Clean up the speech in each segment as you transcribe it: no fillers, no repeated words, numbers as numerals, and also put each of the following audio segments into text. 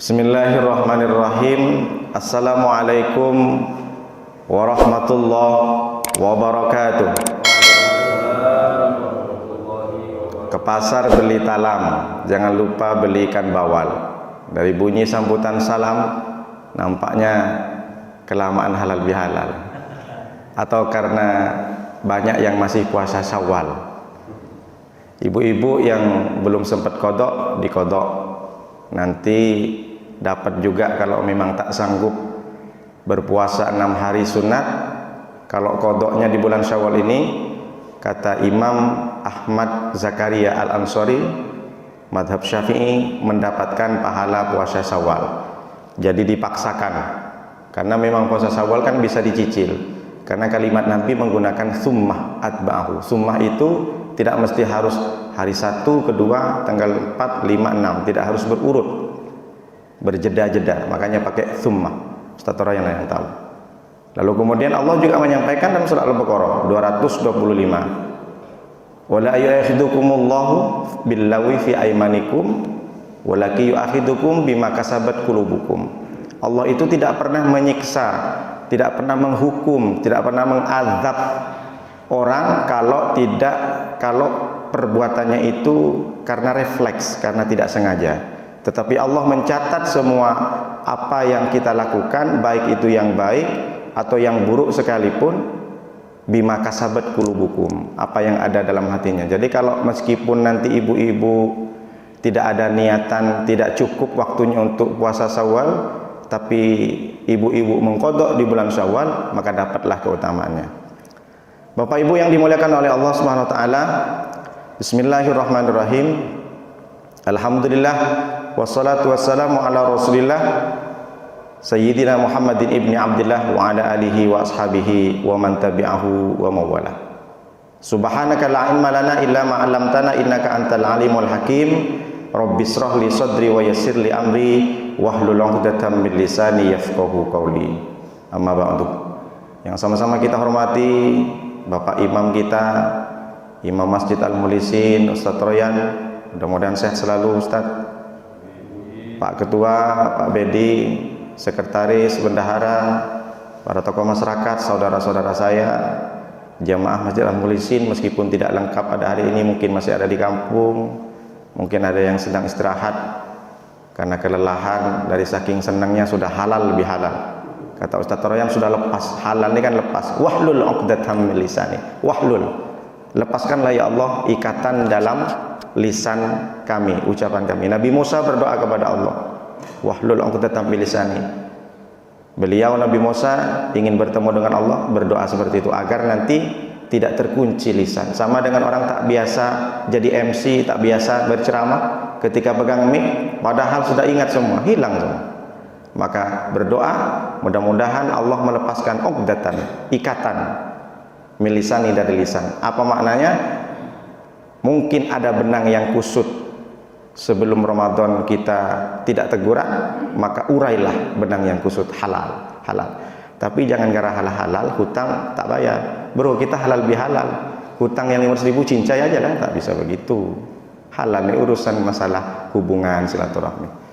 Bismillahirrahmanirrahim. Assalamualaikum warahmatullahi wabarakatuh. Ke pasar beli talam, jangan lupa beli ikan bawal. Dari bunyi sambutan salam, nampaknya kelamaan halal bihalal. Atau karena banyak yang masih puasa Syawal. Ibu-ibu yang belum sempat kodok, dikodok. Nanti dapat juga kalau memang tak sanggup berpuasa 6 hari sunat. Kalau kodoknya di bulan Syawal ini, kata Imam Ahmad Zakaria Al-Ansari, madhab Syafi'i, mendapatkan pahala puasa Syawal. Jadi dipaksakan, karena memang puasa Syawal kan bisa dicicil, karena kalimat Nabi menggunakan summah atba'ahu. Summah itu tidak mesti harus hari 1, kedua, tanggal 4, 5, 6, tidak harus berurut, berjeda-jeda, makanya pakai summah. Ustaz Tora yang tahu. Lalu kemudian Allah juga menyampaikan dalam surah Al-Baqarah 225, wala yu'akhidukumullahu billawi fi aymanikum walaki yu'akhidukum bima kasabat qulubukum. Allah itu tidak pernah menyiksa, tidak pernah menghukum, tidak pernah mengazab orang kalau perbuatannya itu karena refleks, karena tidak sengaja. Tetapi Allah mencatat semua apa yang kita lakukan, baik itu yang baik atau yang buruk sekalipun, bima kasabat qulubukum, apa yang ada dalam hatinya. Jadi kalau meskipun nanti ibu-ibu tidak ada niatan, tidak cukup waktunya untuk puasa Syawal, tapi ibu-ibu mengkodok di bulan Syawal, maka dapatlah keutamaannya. Bapak Ibu yang dimuliakan oleh Allah Subhanahu wa taala, bismillahirrahmanirrahim. Alhamdulillah wassalatu wassalamu ala Rasulillah Sayyidina Muhammadin ibni Abdillah wa ala alihi wa ashabihi wa man tabi'ahu wa mawala. Subhanaka la ilma lana illa ma 'allamtana innaka antal alimul hakim. Rabbis shrah li sadri wa yassir li amri wahlul 'uqdatam min lisani yafqahu qawli. Amma ba'du. Yang sama-sama kita hormati Bapak Imam kita, Imam Masjid Al-Mulisin, Ustaz Royan, mudah-mudahan sehat selalu Ustaz. Pak Ketua, Pak Bedi, Sekretaris, Bendahara, para tokoh masyarakat, saudara-saudara saya, jamaah Masjid Al-Mulisin, meskipun tidak lengkap pada hari ini, mungkin masih ada di kampung, mungkin ada yang sedang istirahat karena kelelahan, dari saking senangnya sudah halal lebih halal. Kata Ustaz Royan sudah lepas, halal ini kan lepas. Wahlul 'uqdatam min lisani. Wahlul, lepaskanlah ya Allah ikatan dalam lisan kami, ucapan kami. Nabi Musa berdoa kepada Allah, wahlul 'uqdatam min lisani. Beliau Nabi Musa ingin bertemu dengan Allah, berdoa seperti itu agar nanti tidak terkunci lisan. Sama dengan orang tak biasa jadi MC, tak biasa berceramah, ketika pegang mic padahal sudah ingat semua, hilang semua. Maka berdoa, mudah-mudahan Allah melepaskan uqdatan, ikatan milisani dari lisan. Apa maknanya? Mungkin ada benang yang kusut sebelum Ramadan kita tidak teguran, maka urailah benang yang kusut. Halal, halal. Tapi jangan gara halal, hutang tak bayar. Bro, kita halal bihalal. Hutang yang 500.000 cincai aja lah, tak bisa begitu. Halal ini urusan masalah hubungan silaturahmi.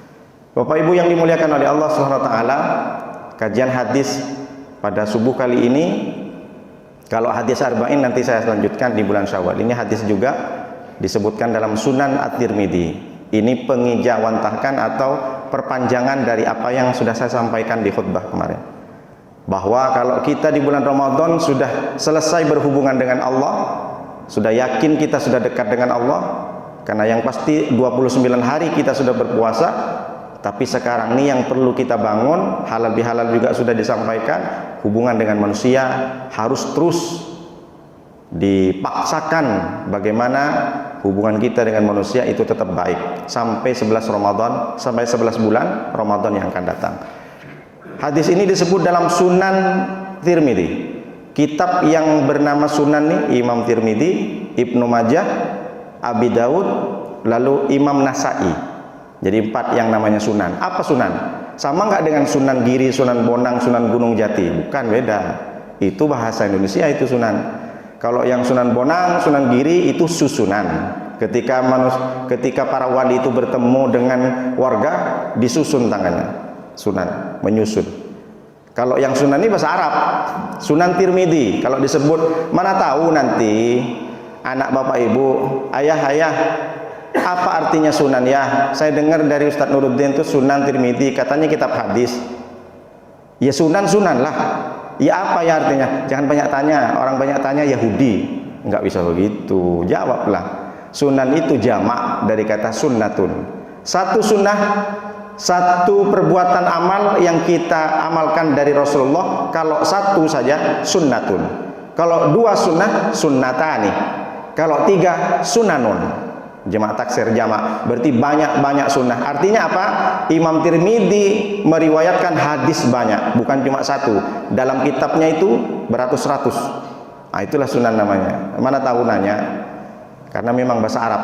Bapak Ibu yang dimuliakan oleh Allah Subhanahu wa taala, kajian hadis pada subuh kali ini, kalau hadis arba'in nanti saya lanjutkan di bulan Syawal. Ini hadis juga disebutkan dalam Sunan At-Tirmidzi. Ini pengijawantahkan atau perpanjangan dari apa yang sudah saya sampaikan di khutbah kemarin. Bahwa kalau kita di bulan Ramadan sudah selesai berhubungan dengan Allah, sudah yakin kita sudah dekat dengan Allah, karena yang pasti 29 hari kita sudah berpuasa. Tapi sekarang ini yang perlu kita bangun, halal bihalal juga sudah disampaikan, hubungan dengan manusia harus terus dipaksakan bagaimana hubungan kita dengan manusia itu tetap baik sampai 11 Ramadan, sampai 11 bulan Ramadan yang akan datang. Hadis ini disebut dalam Sunan Tirmidzi. Kitab yang bernama Sunan nih, Imam Tirmidzi, Ibnu Majah, Abi Daud, lalu Imam Nasai. Jadi 4 yang namanya Sunan. Apa Sunan? Sama nggak dengan Sunan Giri, Sunan Bonang, Sunan Gunung Jati? Bukan, beda. Itu bahasa Indonesia itu Sunan. Kalau yang Sunan Bonang, Sunan Giri itu susunan. Ketika para wali itu bertemu dengan warga, disusun tangannya. Sunan, menyusun. Kalau yang sunan ini bahasa Arab, Sunan Tirmidzi. Kalau disebut, mana tahu nanti anak bapak ibu, ayah, apa artinya sunan ya? Saya dengar dari Ustadz Nuruddin itu Sunan Tirmidzi, katanya kitab hadis. Ya sunan lah. Ya apa ya artinya? Jangan banyak tanya. Orang banyak tanya Yahudi. Enggak bisa begitu. Jawablah. Sunan itu jamak dari kata sunnatun. Satu sunnah, satu perbuatan amal yang kita amalkan dari Rasulullah. Kalau satu saja sunnatun. Kalau dua sunnah, sunnatani. Kalau tiga, sunanun. Jamak taksir, jamak berarti banyak sunnah. Artinya apa? Imam Tirmidzi meriwayatkan hadis banyak, bukan cuma satu. Dalam kitabnya itu beratus-ratus. Nah, itulah sunan namanya. Mana tahu nanya? Karena memang bahasa Arab.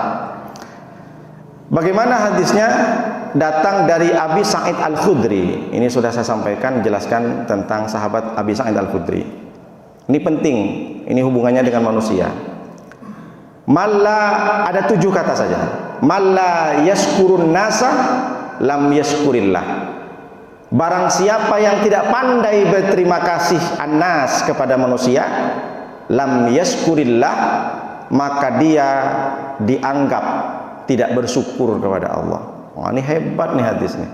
Bagaimana hadisnya? Datang dari Abi Sa'id Al-Khudri. Ini sudah saya sampaikan, jelaskan tentang sahabat Abi Sa'id Al-Khudri. Ini penting, ini hubungannya dengan manusia. Malla, ada 7 kata saja. Malla yaskurun nasa lam yaskurillah. Barang siapa yang tidak pandai berterima kasih annas kepada manusia, lam yaskurillah, maka dia dianggap tidak bersyukur kepada Allah. Wah, ini hebat nih hadisnya.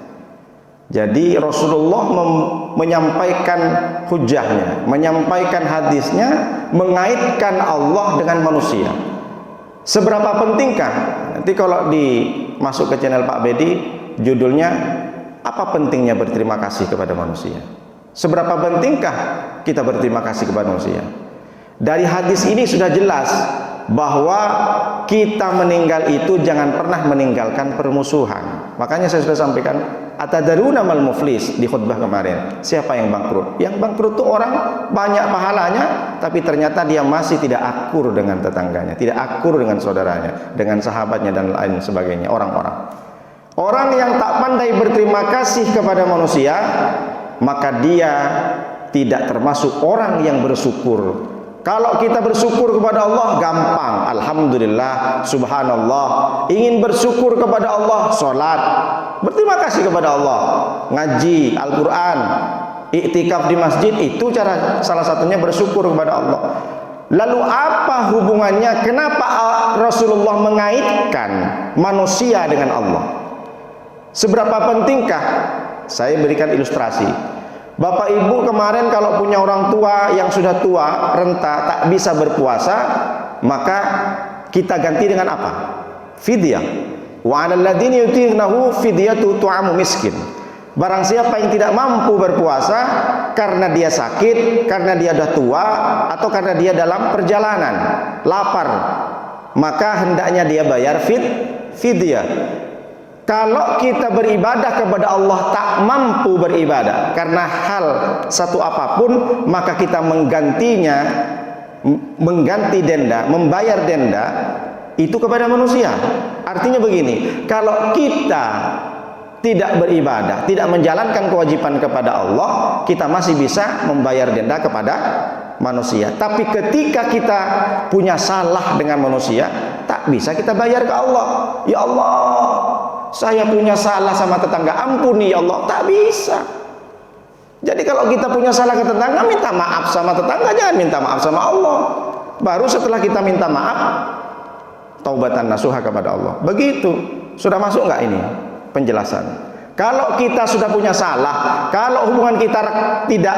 Jadi Rasulullah menyampaikan hujahnya, menyampaikan hadisnya, mengaitkan Allah dengan manusia. Seberapa pentingkah? Nanti kalau masuk ke channel Pak Bedi, judulnya apa pentingnya berterima kasih kepada manusia? Seberapa pentingkah kita berterima kasih kepada manusia? Dari hadis ini sudah jelas bahwa kita meninggal itu jangan pernah meninggalkan permusuhan. Makanya saya sudah sampaikan, atadaruna mal muflis di khutbah kemarin. Siapa yang bangkrut? Yang bangkrut itu orang banyak pahalanya, tapi ternyata dia masih tidak akur dengan tetangganya, tidak akur dengan saudaranya, dengan sahabatnya dan lain sebagainya. Orang yang tak pandai berterima kasih kepada manusia, maka dia tidak termasuk orang yang bersyukur. Kalau kita bersyukur kepada Allah gampang, alhamdulillah, subhanallah. Ingin bersyukur kepada Allah, sholat, berterima kasih kepada Allah, ngaji Al-Quran, iktikaf di masjid, itu cara salah satunya bersyukur kepada Allah. Lalu apa hubungannya? Kenapa Rasulullah mengaitkan manusia dengan Allah? Seberapa pentingkah? Saya berikan ilustrasi. Bapak ibu kemarin kalau punya orang tua yang sudah tua, renta, tak bisa berpuasa, maka kita ganti dengan apa? Fidyah. Wa 'alal ladzina yutiqnahu fidyatu tu'amu miskin. Barang siapa yang tidak mampu berpuasa karena dia sakit, karena dia sudah tua, atau karena dia dalam perjalanan, lapar, maka hendaknya dia bayar fidyah. Kalau kita beribadah kepada Allah tak mampu beribadah karena hal satu apapun, maka kita mengganti denda, membayar denda itu kepada manusia. Artinya begini, kalau kita tidak beribadah, tidak menjalankan kewajiban kepada Allah, kita masih bisa membayar denda kepada manusia. Tapi ketika kita punya salah dengan manusia, tak bisa kita bayar ke Allah. Ya Allah, saya punya salah sama tetangga, ampuni ya Allah. Tak bisa. Jadi kalau kita punya salah ke tetangga, minta maaf sama tetangga, jangan minta maaf sama Allah. Baru setelah kita minta maaf, taubatan nasuha kepada Allah. Begitu. Sudah masuk nggak ini penjelasan? Kalau kita sudah punya salah, kalau hubungan kita tidak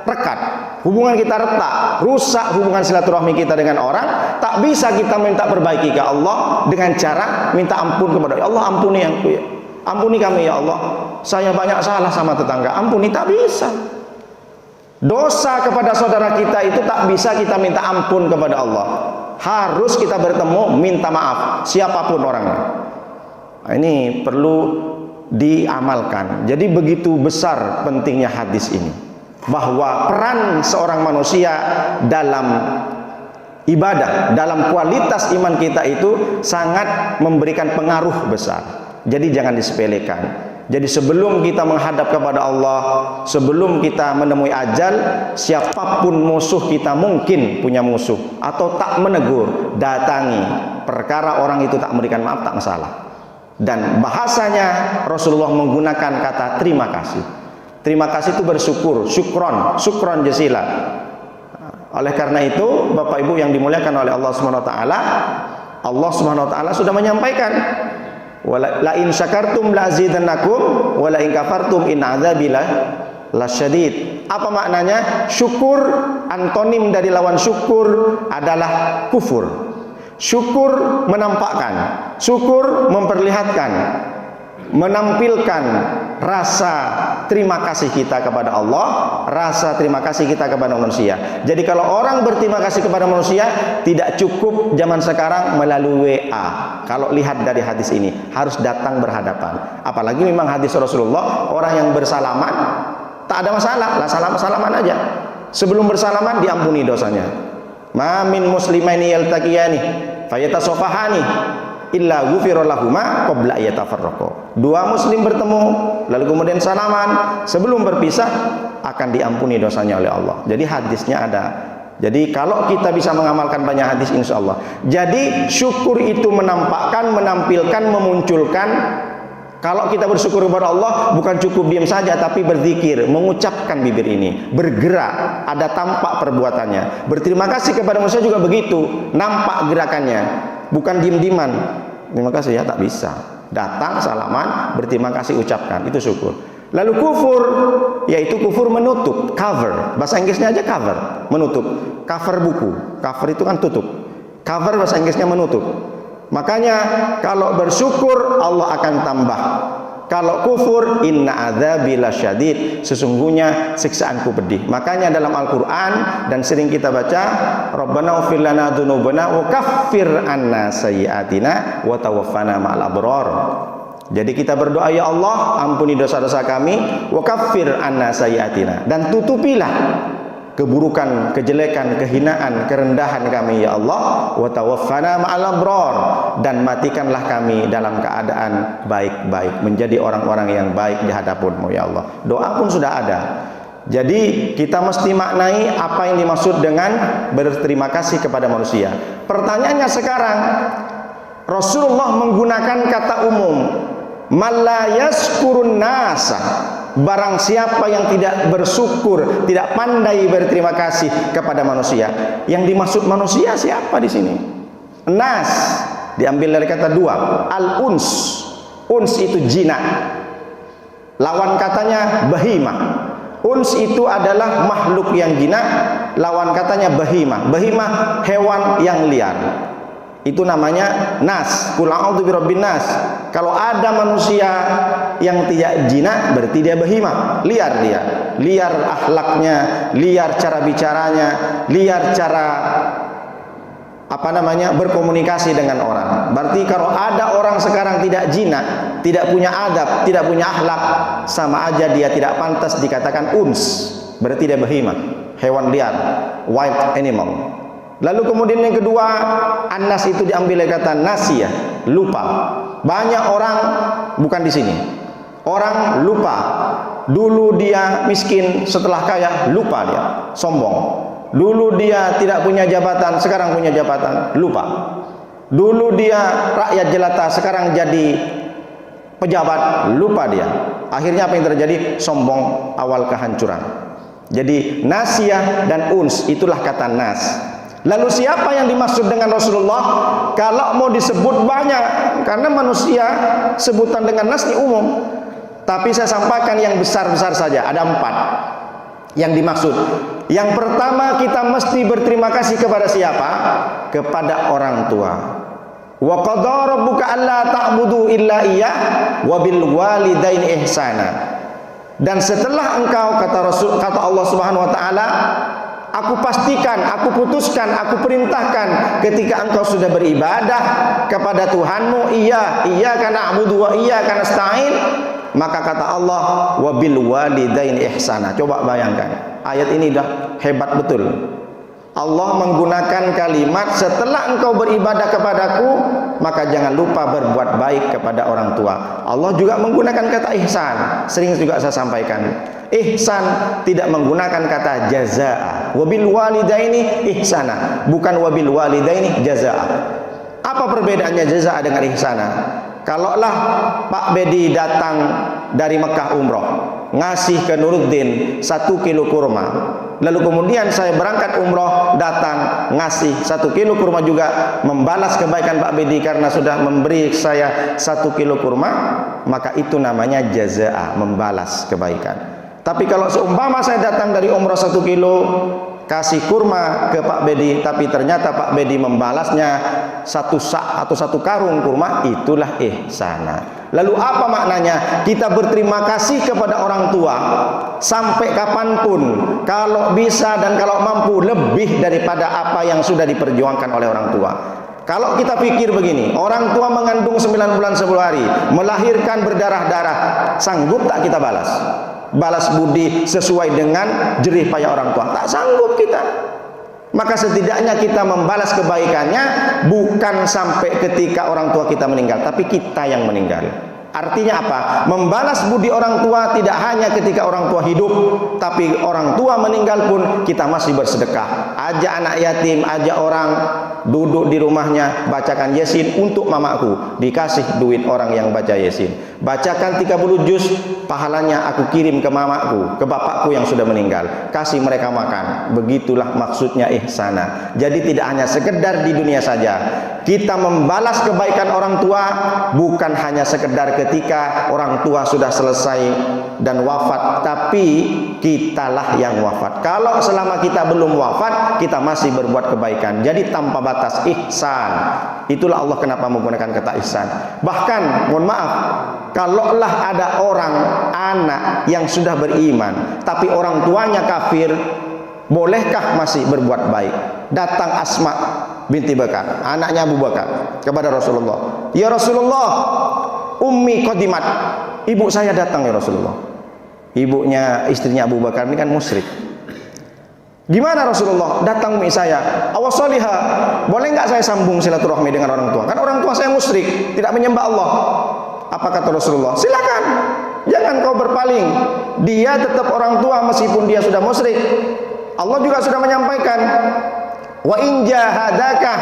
rekat, hubungan kita retak, rusak hubungan silaturahmi kita dengan orang, tak bisa kita minta perbaiki ke Allah dengan cara minta ampun kepada Allah. Ampuni aku ya, ampuni kami ya Allah, saya banyak salah sama tetangga, ampuni. Tak bisa. Dosa kepada saudara kita itu tak bisa kita minta ampun kepada Allah, harus kita bertemu minta maaf siapapun orangnya. Nah, ini perlu diamalkan. Jadi begitu besar pentingnya hadis ini, bahwa peran seorang manusia dalam ibadah, dalam kualitas iman kita itu sangat memberikan pengaruh besar. Jadi jangan disepelekan. Jadi sebelum kita menghadap kepada Allah, sebelum kita menemui ajal, siapapun musuh kita, mungkin punya musuh atau tak menegur, datangi. Perkara orang itu tak memberikan maaf, tak masalah. Dan bahasanya Rasulullah menggunakan kata terima kasih. Terima kasih itu bersyukur, syukron jasila. Oleh karena itu, Bapak Ibu yang dimuliakan oleh Allah Subhanahu wa taala, Allah Subhanahu wa taala sudah menyampaikan, la in syakartum la azidannakum wa la in kafartum in adzabi lasyadid. Apa maknanya? Syukur, antonim dari lawan syukur adalah kufur. Syukur menampakkan, syukur memperlihatkan, menampilkan rasa terima kasih kita kepada Allah, rasa terima kasih kita kepada manusia. Jadi kalau orang berterima kasih kepada manusia, tidak cukup zaman sekarang melalui WA. Kalau lihat dari hadis ini, harus datang berhadapan. Apalagi memang hadis Rasulullah, orang yang bersalaman tak ada masalah, lah salaman aja. Sebelum bersalaman diampuni dosanya. Ma min muslimaini yaltaqiyani fayatasafahani illa ghufira lahuma qabla yatafarraqa. Dua muslim bertemu lalu kemudian salaman, sebelum berpisah akan diampuni dosanya oleh Allah. Jadi hadisnya ada. Jadi kalau kita bisa mengamalkan banyak hadis, insya Allah. Jadi syukur itu menampakkan, menampilkan, memunculkan. Kalau kita bersyukur kepada Allah, bukan cukup diam saja, tapi berzikir, mengucapkan bibir ini, bergerak, ada tampak perbuatannya. Berterima kasih kepada manusia juga begitu, nampak gerakannya, bukan diam-diaman. Terima kasih ya, tak bisa. Datang, salaman, berterima kasih, ucapkan, itu syukur. Lalu kufur, yaitu kufur menutup, cover. Bahasa Inggrisnya aja cover, menutup. Cover buku, cover itu kan tutup. Cover bahasa Inggrisnya menutup. Makanya kalau bersyukur Allah akan tambah. Kalau kufur, inna adzabi lasyadid, sesungguhnya siksaanku pedih. Makanya dalam Al-Qur'an dan sering kita baca, Rabbana ighfir lana dzunubana wa kaffir anna sayyi'atina wa tawaffana ma'al abrar. Jadi kita berdoa, ya Allah, ampuni dosa-dosa kami, wa kaffir anna sayyi'atina, dan tutupilah keburukan, kejelekan, kehinaan, kerendahan kami ya Allah, wa tawaffana ma'al abrar, dan matikanlah kami dalam keadaan baik-baik, menjadi orang-orang yang baik di hadapan-Mu ya Allah. Doa pun sudah ada. Jadi kita mesti maknai apa yang dimaksud dengan berterima kasih kepada manusia. Pertanyaannya sekarang, Rasulullah menggunakan kata umum, man la yaskurun nasa, barang siapa yang tidak bersyukur, tidak pandai berterima kasih kepada manusia. Yang dimaksud manusia siapa di sini? Nas diambil dari kata dua, al-uns. Uns itu jinak. Lawan katanya bahimah. Uns itu adalah makhluk yang jinak, lawan katanya bahimah. Bahimah hewan yang liar. Itu namanya nas. Qul a'udzu birabbin nas. Kalau ada manusia yang tidak jinak, berarti dia bahimah, liar dia. Liar akhlaknya, liar cara bicaranya, liar cara berkomunikasi dengan orang. Berarti kalau ada orang sekarang tidak jinak, tidak punya adab, tidak punya akhlak, sama aja dia tidak pantas dikatakan uns. Berarti dia bahimah, hewan liar, wild animal. Lalu kemudian yang kedua, anas itu diambil dari kata nasiyah, lupa. Banyak orang, bukan di sini, orang lupa. Dulu dia miskin, setelah kaya lupa dia, sombong. Dulu dia tidak punya jabatan, sekarang punya jabatan, lupa. Dulu dia rakyat jelata, sekarang jadi pejabat, lupa dia. Akhirnya apa yang terjadi? Sombong, awal kehancuran. Jadi nasiyah dan uns, itulah kata nas. Lalu siapa yang dimaksud dengan Rasulullah? Kalau mau disebut banyak, karena manusia sebutan dengan nas ini umum. Tapi saya sampaikan yang besar-besar saja, ada 4 yang dimaksud. Yang pertama, kita mesti berterima kasih kepada siapa? Kepada orang tua. Wa qadara rabbuka alla ta'budu illa iyyah wa bil walidaini ihsana. Dan setelah engkau, kata Allah Subhanahu wa taala, aku pastikan, aku putuskan, aku perintahkan ketika engkau sudah beribadah kepada Tuhanmu, iyyaka na'budu wa iyyaka nasta'in, maka kata Allah, wabil walidain ihsana. Coba bayangkan, ayat ini dah hebat betul. Allah menggunakan kalimat setelah engkau beribadah kepadaku maka jangan lupa berbuat baik kepada orang tua. Allah juga menggunakan kata ihsan. Sering juga saya sampaikan, ihsan tidak menggunakan kata jazaa. Wabil walidaini ihsana, bukan wabil walidaini jazaa. Apa perbedaannya jazaa dengan ihsana? Kalaulah Pak Bedi datang dari Mekah umroh, ngasih ke Nuruddin 1 kilo kurma, lalu kemudian saya berangkat umroh, datang ngasih 1 kilo kurma juga, membalas kebaikan Pak Bedi karena sudah memberi saya 1 kilo kurma, maka itu namanya jazaa, membalas kebaikan. Tapi kalau seumpama saya datang dari umroh 1 kilo, kasih kurma ke Pak Bedi, tapi ternyata Pak Bedi membalasnya 1 sak atau 1 karung kurma, itulah ihsana. Lalu apa maknanya? Kita berterima kasih kepada orang tua sampai kapanpun, kalau bisa dan kalau mampu, lebih daripada apa yang sudah diperjuangkan oleh orang tua. Kalau kita pikir begini, orang tua mengandung 9 bulan 10 hari, melahirkan berdarah-darah, sanggup tak kita balas? Balas budi sesuai dengan jerih payah orang tua? Tak sanggup kita. Maka setidaknya kita membalas kebaikannya bukan sampai ketika orang tua kita meninggal, tapi kita yang meninggal. Artinya apa? Membalas budi orang tua tidak hanya ketika orang tua hidup, tapi orang tua meninggal pun kita masih bersedekah. Ajak anak yatim, ajak orang duduk di rumahnya, bacakan Yasin untuk mamaku, dikasih duit orang yang baca Yasin. Bacakan 30 juz, pahalanya aku kirim ke mamaku, ke bapakku yang sudah meninggal, kasih mereka makan. Begitulah maksudnya ihsana. Jadi tidak hanya sekedar di dunia saja kita membalas kebaikan orang tua, bukan hanya sekedar ketika orang tua sudah selesai dan wafat, tapi kitalah yang wafat. Kalau selama kita belum wafat, kita masih berbuat kebaikan. Jadi tanpa batas ihsan. Itulah Allah kenapa menggunakan kata ihsan. Bahkan, mohon maaf, kalaulah ada orang anak yang sudah beriman tapi orang tuanya kafir, bolehkah masih berbuat baik? Datang Asma binti Bakar, anaknya Abu Bakar, kepada Rasulullah, ya Rasulullah, ummi qadimat, ibu saya datang ya Rasulullah. Ibunya, istrinya Abu Bakar ini kan musyrik. Gimana Rasulullah? Datang umi saya, awasoliha, boleh nggak saya sambung silaturahmi dengan orang tua? Kan orang tua saya musyrik, tidak menyembah Allah. Apa kata Rasulullah? Silakan, jangan kau berpaling. Dia tetap orang tua meskipun dia sudah musyrik. Allah juga sudah menyampaikan, wa in jahadaka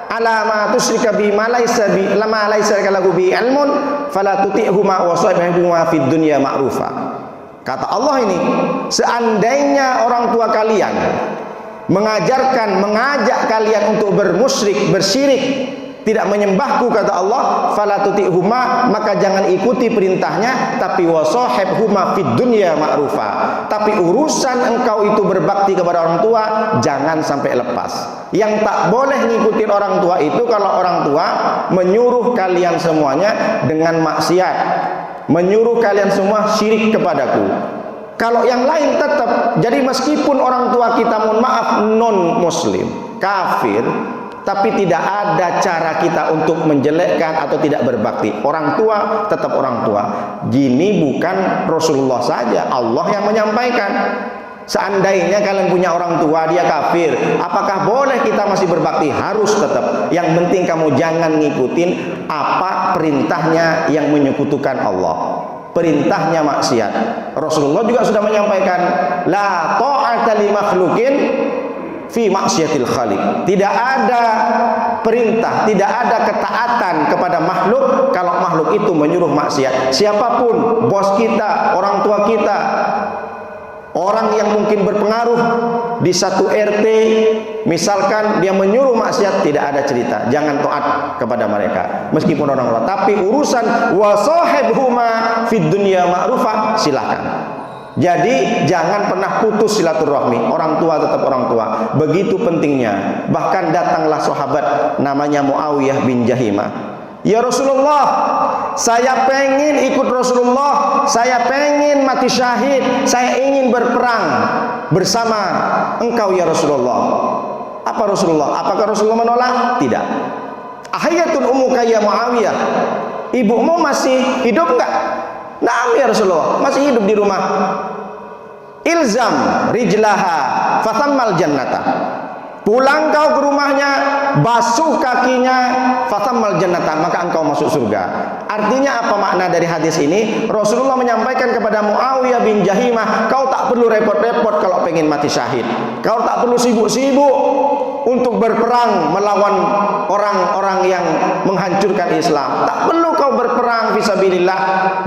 ala ma tusyrika bi ma laysa bi lama laysa lahu bi ilmun fala tuti'huma wa sahibhuma fid dunya ma'rufa. Kata Allah ini, seandainya orang tua kalian mengajak kalian untuk bermusyrik, bersyirik, tidak menyembahku, kata Allah, fala tuti'huma, maka jangan ikuti perintahnya, tapi wasahibhuma fid dunya ma'rufa. Tapi urusan engkau itu berbakti kepada orang tua, jangan sampai lepas. Yang tak boleh ngikutin orang tua itu kalau orang tua menyuruh kalian semuanya dengan maksiat, menyuruh kalian semua syirik kepadaku. Kalau yang lain tetap, jadi meskipun orang tua kita, mohon maaf, non muslim, kafir, tapi tidak ada cara kita untuk menjelekkan atau tidak berbakti. Orang tua tetap orang tua. Gini bukan Rasulullah saja, Allah yang menyampaikan. Seandainya kalian punya orang tua dia kafir, apakah boleh kita masih berbakti? Harus tetap. Yang penting kamu jangan ngikutin apa perintahnya yang menyekutukan Allah, perintahnya maksiat. Rasulullah juga sudah menyampaikan, la ta'ata li makhluqin fi maksiatil khaliq. Tidak ada perintah, tidak ada ketaatan kepada makhluk kalau makhluk itu menyuruh maksiat. Siapapun, bos kita, orang tua kita, orang yang mungkin berpengaruh di satu RT, misalkan dia menyuruh maksiat, tidak ada cerita, jangan taat kepada mereka meskipun orang tua. Tapi urusan wasahibhuma fid dunya ma'rufa, silakan. Jadi jangan pernah putus silaturahmi. Orang tua tetap orang tua. Begitu pentingnya. Bahkan datanglah sahabat namanya Muawiyah bin Jahimah. Ya Rasulullah, saya pengen ikut Rasulullah, saya pengen mati syahid, saya ingin berperang bersama engkau ya Rasulullah. Apa Rasulullah? Apakah Rasulullah menolak? Tidak. Ahayatun ummuka ya Muawiyah, ibumu masih hidup enggak? Naam ya Rasulullah, masih hidup di rumah. Ilzam rijlaha fathammal jannata. pulang kau ke rumahnya, basuh kakinya, fatammal jannata, maka engkau masuk surga. Artinya apa makna dari hadis ini? Rasulullah menyampaikan kepada Muawiyah bin Jahimah, kau tak perlu repot-repot kalau pengen mati syahid. Kau tak perlu sibuk-sibuk untuk berperang melawan orang-orang yang menghancurkan Islam. Tak perlu kau berperang fisabilillah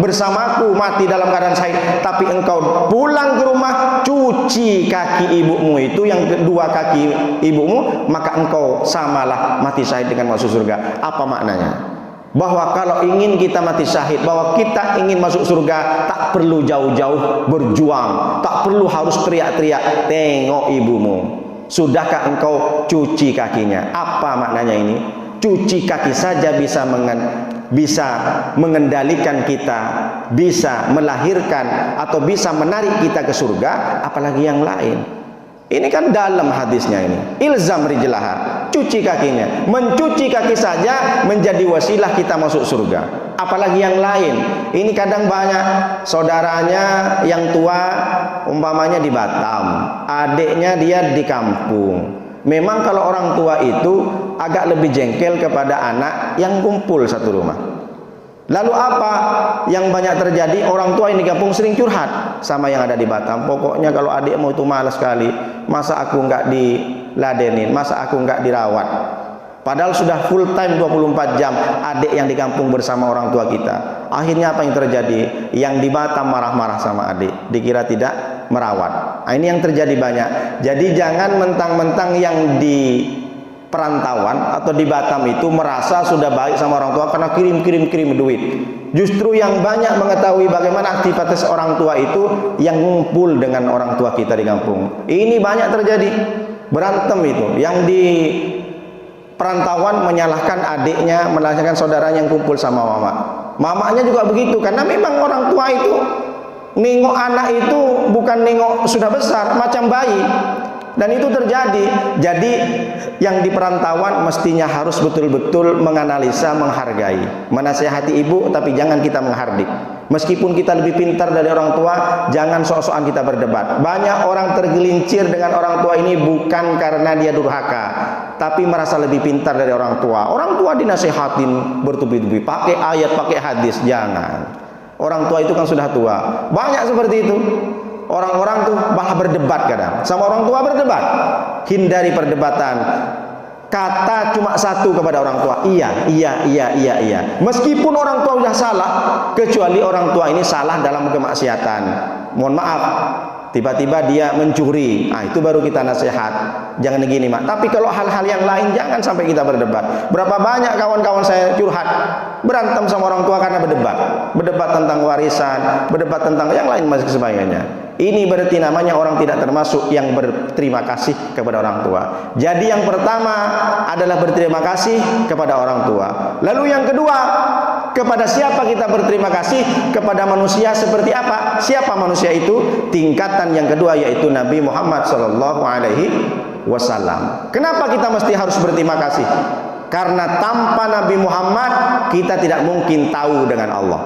bersamaku mati dalam keadaan syahid, tapi engkau pulang ke rumah, cuci kaki ibumu itu, yang kedua kaki ibumu, maka engkau samalah mati syahid dengan masuk surga. Apa maknanya? Bahwa kalau ingin kita mati syahid, bahwa kita ingin masuk surga, tak perlu jauh-jauh berjuang, tak perlu harus teriak-teriak, tengok ibumu. Sudahkah engkau cuci kakinya? Apa maknanya ini? Cuci kaki saja bisa mengendalikan kita, bisa melahirkan atau bisa menarik kita ke surga, apalagi yang lain. Ini kan dalam hadisnya ini. Ilzam rijlaha, cuci kakinya. Mencuci kaki saja menjadi wasilah kita masuk surga. Apalagi yang lain. Ini kadang banyak saudaranya yang tua, umpamanya di Batam, adiknya dia di kampung. Memang kalau orang tua itu agak lebih jengkel kepada anak yang kumpul satu rumah. Lalu apa yang banyak terjadi? Orang tua yang di kampung sering curhat sama yang ada di Batam. Pokoknya kalau adikmu itu malas sekali, masa aku nggak diladenin, masa aku nggak dirawat. Padahal sudah full time 24 jam adik yang di kampung bersama orang tua kita. Akhirnya apa yang terjadi? Yang di Batam marah-marah sama adik, dikira tidak merawat. Nah, ini yang terjadi banyak. Jadi jangan mentang-mentang yang di perantauan atau di Batam itu merasa sudah baik sama orang tua karena kirim duit. Justru yang banyak mengetahui bagaimana aktivitas orang tua itu yang ngumpul dengan orang tua kita di kampung. Ini banyak terjadi berantem itu. Yang di perantauan menyalahkan adiknya, menyalahkan saudaranya yang kumpul sama mama. Mamanya juga begitu, karena memang orang tua itu nengok anak itu bukan nengok sudah besar, macam bayi. Dan itu terjadi. Jadi yang di perantauan mestinya harus betul-betul menganalisa, menghargai, menasihati ibu, tapi jangan kita menghardik. Meskipun kita lebih pintar dari orang tua, jangan sok-sokan kita berdebat. Banyak orang tergelincir dengan orang tua ini bukan karena dia durhaka, tapi merasa lebih pintar dari orang tua. Orang tua dinasihatin bertubi-tubi, pakai ayat, pakai hadis, jangan. Orang tua itu kan sudah tua. Banyak seperti itu. Orang-orang tuh malah berdebat kadang. Sama orang tua berdebat. Hindari perdebatan. Kata cuma satu kepada orang tua, iya. Meskipun orang tua sudah salah, kecuali orang tua ini salah dalam kemaksiatan. Mohon maaf, tiba-tiba dia mencuri, itu baru kita nasihat. Jangan begini, Mak. Tapi kalau hal-hal yang lain jangan sampai kita berdebat. Berapa banyak kawan-kawan saya curhat, berantem sama orang tua karena berdebat tentang warisan, berdebat tentang yang lain masih sebagainya. Ini berarti namanya orang tidak termasuk yang berterima kasih kepada orang tua. Jadi yang pertama adalah berterima kasih kepada orang tua. Lalu yang kedua, kepada siapa kita berterima kasih? Kepada manusia seperti apa? Siapa manusia itu? Tingkatan yang kedua yaitu Nabi Muhammad SAW. Kenapa kita mesti harus berterima kasih? Karena tanpa Nabi Muhammad kita tidak mungkin tahu dengan Allah.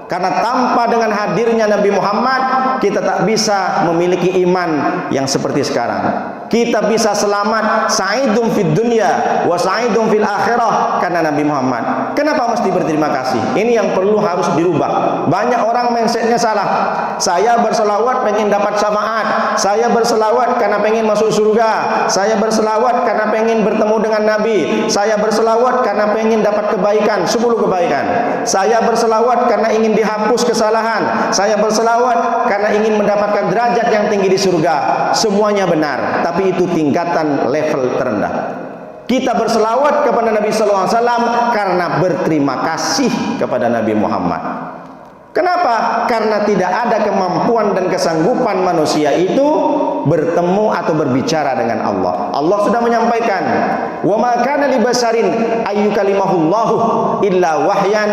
Karena tanpa dengan hadirnya Nabi Muhammad kita tak bisa memiliki iman yang seperti sekarang. Kita bisa selamat sa'idum fid dunya wa sa'idum fil akhirah karena Nabi Muhammad. Kenapa mesti berterima kasih? Ini yang perlu harus dirubah. Banyak orang mindsetnya salah. Saya berselawat pengen dapat syafaat. Saya berselawat karena pengen masuk surga. Saya berselawat karena pengen bertemu dengan Nabi. Saya berselawat karena pengen dapat kebaikan, 10 kebaikan. Saya berselawat karena ingin dihapus kesalahan. Saya berselawat karena ingin mendapatkan derajat yang tinggi di surga. Semuanya benar, tapi itu tingkatan level terendah. Kita berselawat kepada Nabi SAW karena berterima kasih kepada Nabi Muhammad. Kenapa? Karena tidak ada kemampuan dan kesanggupan manusia itu bertemu atau berbicara dengan Allah. Allah sudah menyampaikan, "Wa ma kana li basarin ayyukalimahullahu illa wahyan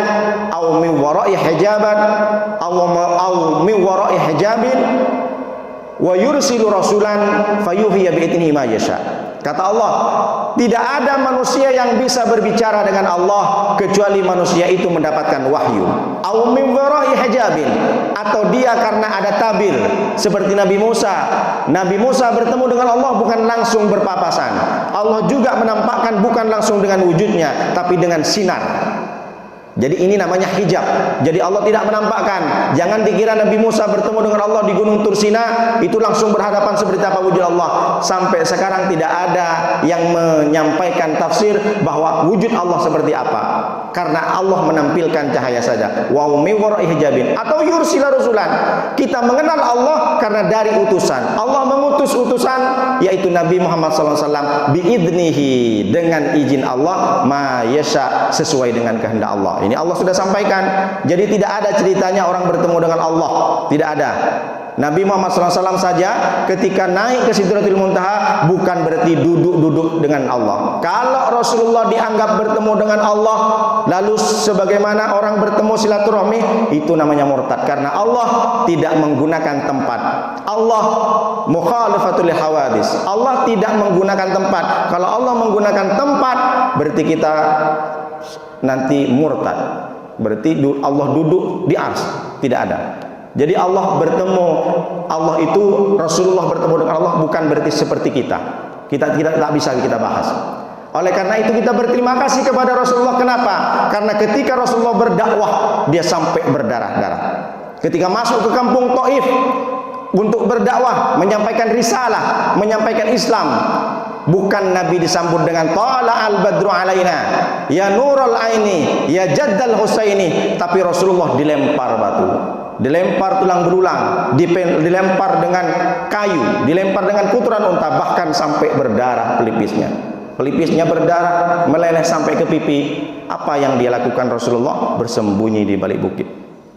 aw min wara'i hijaban aw min wara'i hijabin wa yursilu rasulan fayuhiya bi idnihi ma yasha." Kata Allah, tidak ada manusia yang bisa berbicara dengan Allah kecuali manusia itu mendapatkan wahyu. Au min wara'i hijabin, atau dia karena ada tabir seperti Nabi Musa. Nabi Musa bertemu dengan Allah bukan langsung berpapasan. Allah juga menampakkan bukan langsung dengan wujudnya, tapi dengan sinar. Jadi ini namanya hijab. Jadi Allah tidak menampakkan. Jangan dikira Nabi Musa bertemu dengan Allah di Gunung Tursina itu langsung berhadapan seperti apa wujud Allah. Sampai sekarang tidak ada yang menyampaikan tafsir bahwa wujud Allah seperti apa. Karena Allah menampilkan cahaya saja. Wa min wara'i hijabin, atau yursila rasulan. Kita mengenal Allah karena dari utusan. Allah mengutus utusan yaitu Nabi Muhammad SAW biidnihi, dengan izin Allah, ma yasha, sesuai dengan kehendak Allah. Ini Allah sudah sampaikan. Jadi tidak ada ceritanya orang bertemu dengan Allah, tidak ada. Nabi Muhammad SAW saja ketika naik ke Sidratul Muntaha bukan berarti duduk-duduk dengan Allah. Kalau Rasulullah dianggap bertemu dengan Allah, lalu sebagaimana orang bertemu silaturahmi, itu namanya murtad. Karena Allah tidak menggunakan tempat. Allah mukhalifatul hawadis. Allah tidak menggunakan tempat. Kalau Allah menggunakan tempat, berarti kita nanti murtad. Berarti Allah duduk di ars. Tidak ada. Jadi Allah bertemu, Allah itu, Rasulullah bertemu dengan Allah bukan berarti seperti kita. Kita tidak bisa kita bahas. Oleh karena itu kita berterima kasih kepada Rasulullah. Kenapa? Karena ketika Rasulullah berdakwah, dia sampai berdarah-darah. Ketika masuk ke kampung Taif untuk berdakwah, menyampaikan risalah, menyampaikan Islam, bukan Nabi disambut dengan tala al-badru alaina, ya nurul aini, ya jaddal husaini, tapi Rasulullah dilempar batu, dilempar tulang belulang, dilempar dengan kayu, dilempar dengan kuturan unta, bahkan sampai berdarah pelipisnya. Pelipisnya berdarah, meleleh sampai ke pipi. Apa yang dia lakukan Rasulullah? Bersembunyi di balik bukit,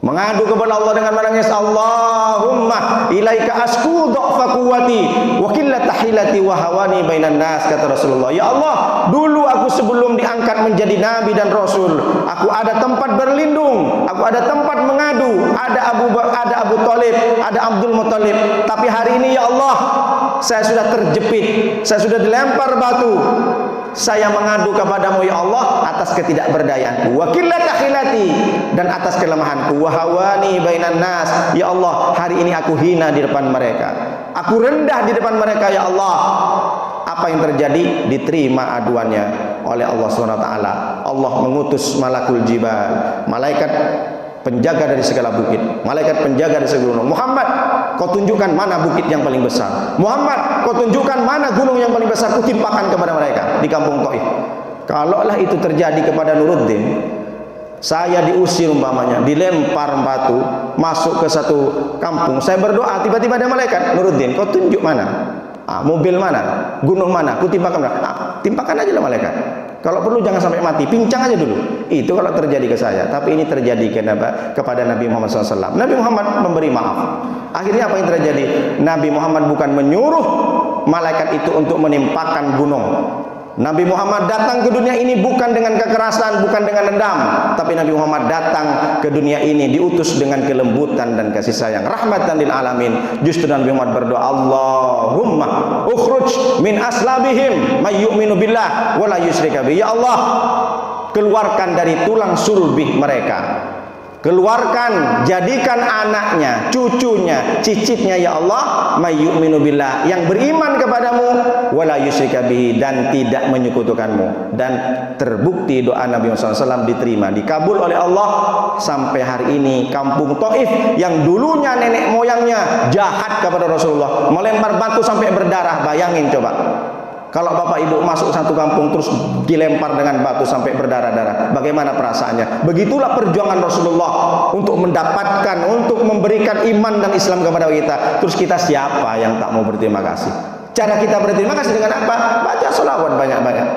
mengadu kepada Allah dengan menangis, Allahumma ilaika asku dha'fa quwwati wa qillata hilati wa hawani bainan nas. Kata Rasulullah, ya Allah, dulu aku sebelum diangkat menjadi nabi dan rasul, aku ada tempat berlindung, aku ada tempat mengadu, ada Abu Thalib, ada Abdul Muthalib. Tapi hari ini ya Allah, saya sudah terjepit, saya sudah dilempar batu. Saya mengadu kepadamu ya Allah atas ketidakberdayaanku, wa qillata hilati, dan atas kelemahanku, wa hawani bainan nas. Ya Allah, hari ini aku hina di depan mereka, aku rendah di depan mereka ya Allah. Apa yang terjadi? Diterima aduannya oleh Allah SWT. Allah mengutus malakul jibal, malaikat penjaga dari segala bukit, malaikat penjaga dari segala gunung. Muhammad, kau tunjukkan mana bukit yang paling besar. Muhammad, kau tunjukkan mana gunung yang paling besar, kutimpakan kepada mereka di kampung Taif. Kalaulah itu terjadi kepada Nuruddin, saya diusir umpamanya, dilempar batu, masuk ke satu kampung, saya berdoa, tiba-tiba ada malaikat, Nuruddin, kau tunjuk mana? Mobil mana? Gunung mana? Kutimpakan mana? Timpakan aja lah malaikat. Kalau perlu jangan sampai mati, pincang aja dulu. Itu kalau terjadi ke saya. Tapi ini terjadi kepada Nabi Muhammad SAW. Nabi Muhammad memberi maaf. Akhirnya apa yang terjadi? Nabi Muhammad bukan menyuruh malaikat itu untuk menimpakan gunung. Nabi Muhammad datang ke dunia ini bukan dengan kekerasan, bukan dengan dendam, tapi Nabi Muhammad datang ke dunia ini diutus dengan kelembutan dan kasih sayang, rahmatan lil alamin. Justru Nabi Muhammad berdoa, Allahumma ukhruj min aslabihim may yu'minu billah wa la yusyrika bi. Ya Allah, keluarkan dari tulang sulbih mereka, keluarkan, jadikan anaknya, cucunya, cicitnya ya Allah, may yu'minu billah, yang beriman kepadamu, wala yusyrika bihi, dan tidak menyekutukanmu. Dan terbukti doa Nabi Muhammad SAW diterima, dikabul oleh Allah. Sampai hari ini kampung Taif yang dulunya nenek moyangnya jahat kepada Rasulullah, melempar batu sampai berdarah. Bayangin coba, kalau bapak ibu masuk satu kampung terus dilempar dengan batu sampai berdarah-darah, bagaimana perasaannya? Begitulah perjuangan Rasulullah untuk mendapatkan, untuk memberikan iman dan Islam kepada kita. Terus kita siapa yang tak mau berterima kasih? Cara kita berterima kasih dengan apa? Baca selawat banyak-banyak.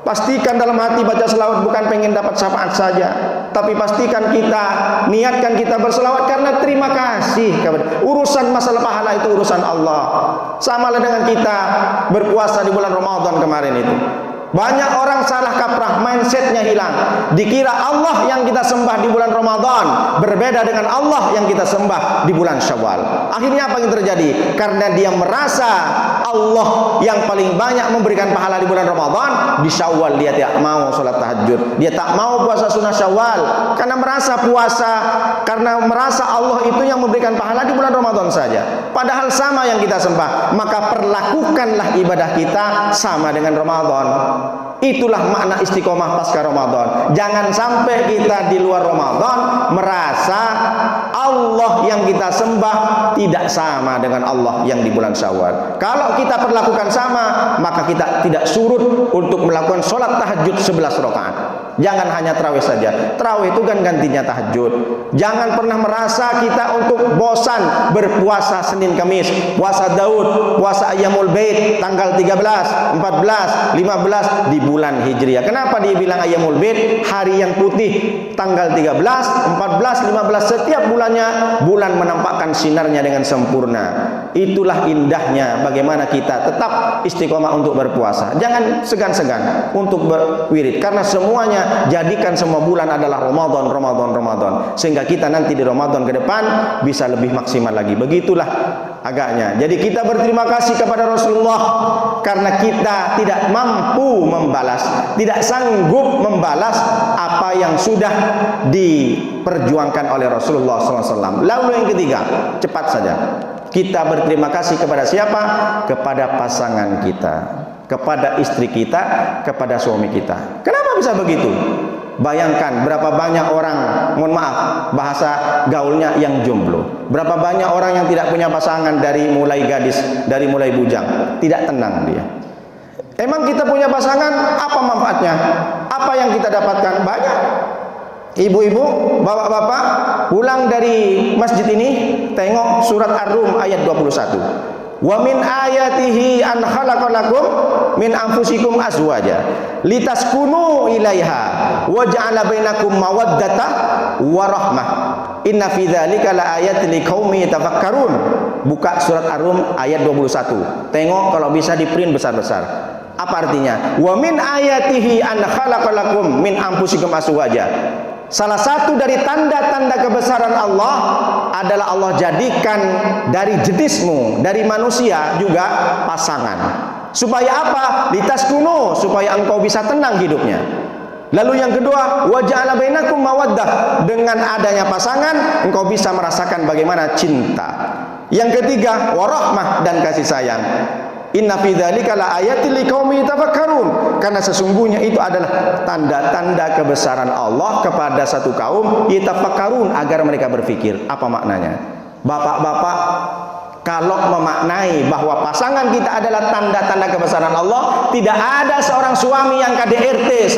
Pastikan dalam hati baca selawat bukan pengen dapat syafaat saja, tapi pastikan kita, niatkan kita berselawat karena terima kasih. Urusan masalah pahala itu urusan Allah. Samalah dengan kita berpuasa di bulan Ramadan kemarin itu. Banyak orang salah kaprah, mindsetnya hilang. Dikira Allah yang kita sembah di bulan Ramadan berbeda dengan Allah yang kita sembah di bulan Syawal. Akhirnya apa yang terjadi? Karena dia merasa Allah yang paling banyak memberikan pahala di bulan Ramadan, di Syawal dia tidak mau sholat tahajud, dia tak mau puasa sunnah Syawal karena merasa Allah itu yang memberikan pahala di bulan Ramadan saja, padahal sama yang kita sembah. Maka perlakukanlah ibadah kita sama dengan Ramadan. Itulah makna istiqomah pasca Ramadan. Jangan sampai kita di luar Ramadan merasa Allah yang kita sembah tidak sama dengan Allah yang di bulan Syawal. Kalau kita perlakukan sama, maka kita tidak surut untuk melakukan sholat tahajud 11 rakaat. Jangan hanya tarawih saja. Tarawih itu kan gantinya tahajud. Jangan pernah merasa kita untuk bosan berpuasa Senin Kamis, puasa Daud, puasa Ayyamul Bait tanggal 13, 14, 15 di bulan Hijriah. Kenapa dia bilang Ayyamul Bait? Hari yang putih, tanggal 13, 14, 15 setiap bulannya, bulan menampakkan sinarnya dengan sempurna. Itulah indahnya bagaimana kita tetap istiqomah untuk berpuasa. Jangan segan-segan untuk berwirid, karena semuanya jadikan semua bulan adalah Ramadan, Ramadan, Ramadan, sehingga kita nanti di Ramadan ke depan bisa lebih maksimal lagi. Begitulah agaknya. Jadi kita berterima kasih kepada Rasulullah karena kita tidak mampu membalas, tidak sanggup membalas apa yang sudah diperjuangkan oleh Rasulullah SAW. Lalu yang ketiga, cepat saja, kita berterima kasih kepada siapa? Kepada pasangan kita, kepada istri kita, kepada suami kita. Kenapa bisa begitu? Bayangkan berapa banyak orang, mohon maaf bahasa gaulnya, yang jomblo. Berapa banyak orang yang tidak punya pasangan dari mulai gadis, dari mulai bujang. Tidak tenang dia. Emang kita punya pasangan, apa manfaatnya? Apa yang kita dapatkan? Banyak. Ibu-ibu, bapak-bapak, pulang dari masjid ini, tengok surat Ar-Rum ayat 21. Wa min ayatihi an khalaqalakum min anfusikum azwaja litaskunu ilaiha wa ja'ala bainakum mawaddata wa rahmah inna fi dzalika laayatin liqaumin yatafakkarun. Buka surat Ar-Rum ayat 21. Tengok kalau bisa di print besar-besar. Apa artinya? Wa min ayatihi an khalaqalakum min anfusikum azwaja. Salah satu dari tanda-tanda kebesaran Allah adalah Allah jadikan dari jenismu, dari manusia juga pasangan. Supaya apa? Litaskunu, supaya engkau bisa tenang hidupnya. Lalu yang kedua, wa ja'ala bainakum mawaddah, dengan adanya pasangan engkau bisa merasakan bagaimana cinta. Yang ketiga, warahmah, dan kasih sayang. Inna fi dzalika laayatil liqaumin yatafakkarun, karena sesungguhnya itu adalah tanda-tanda kebesaran Allah kepada satu kaum yatafakkarun, agar mereka berpikir. Apa maknanya? Bapak-bapak, kalau memaknai bahwa pasangan kita adalah tanda-tanda kebesaran Allah, tidak ada seorang suami yang KDRT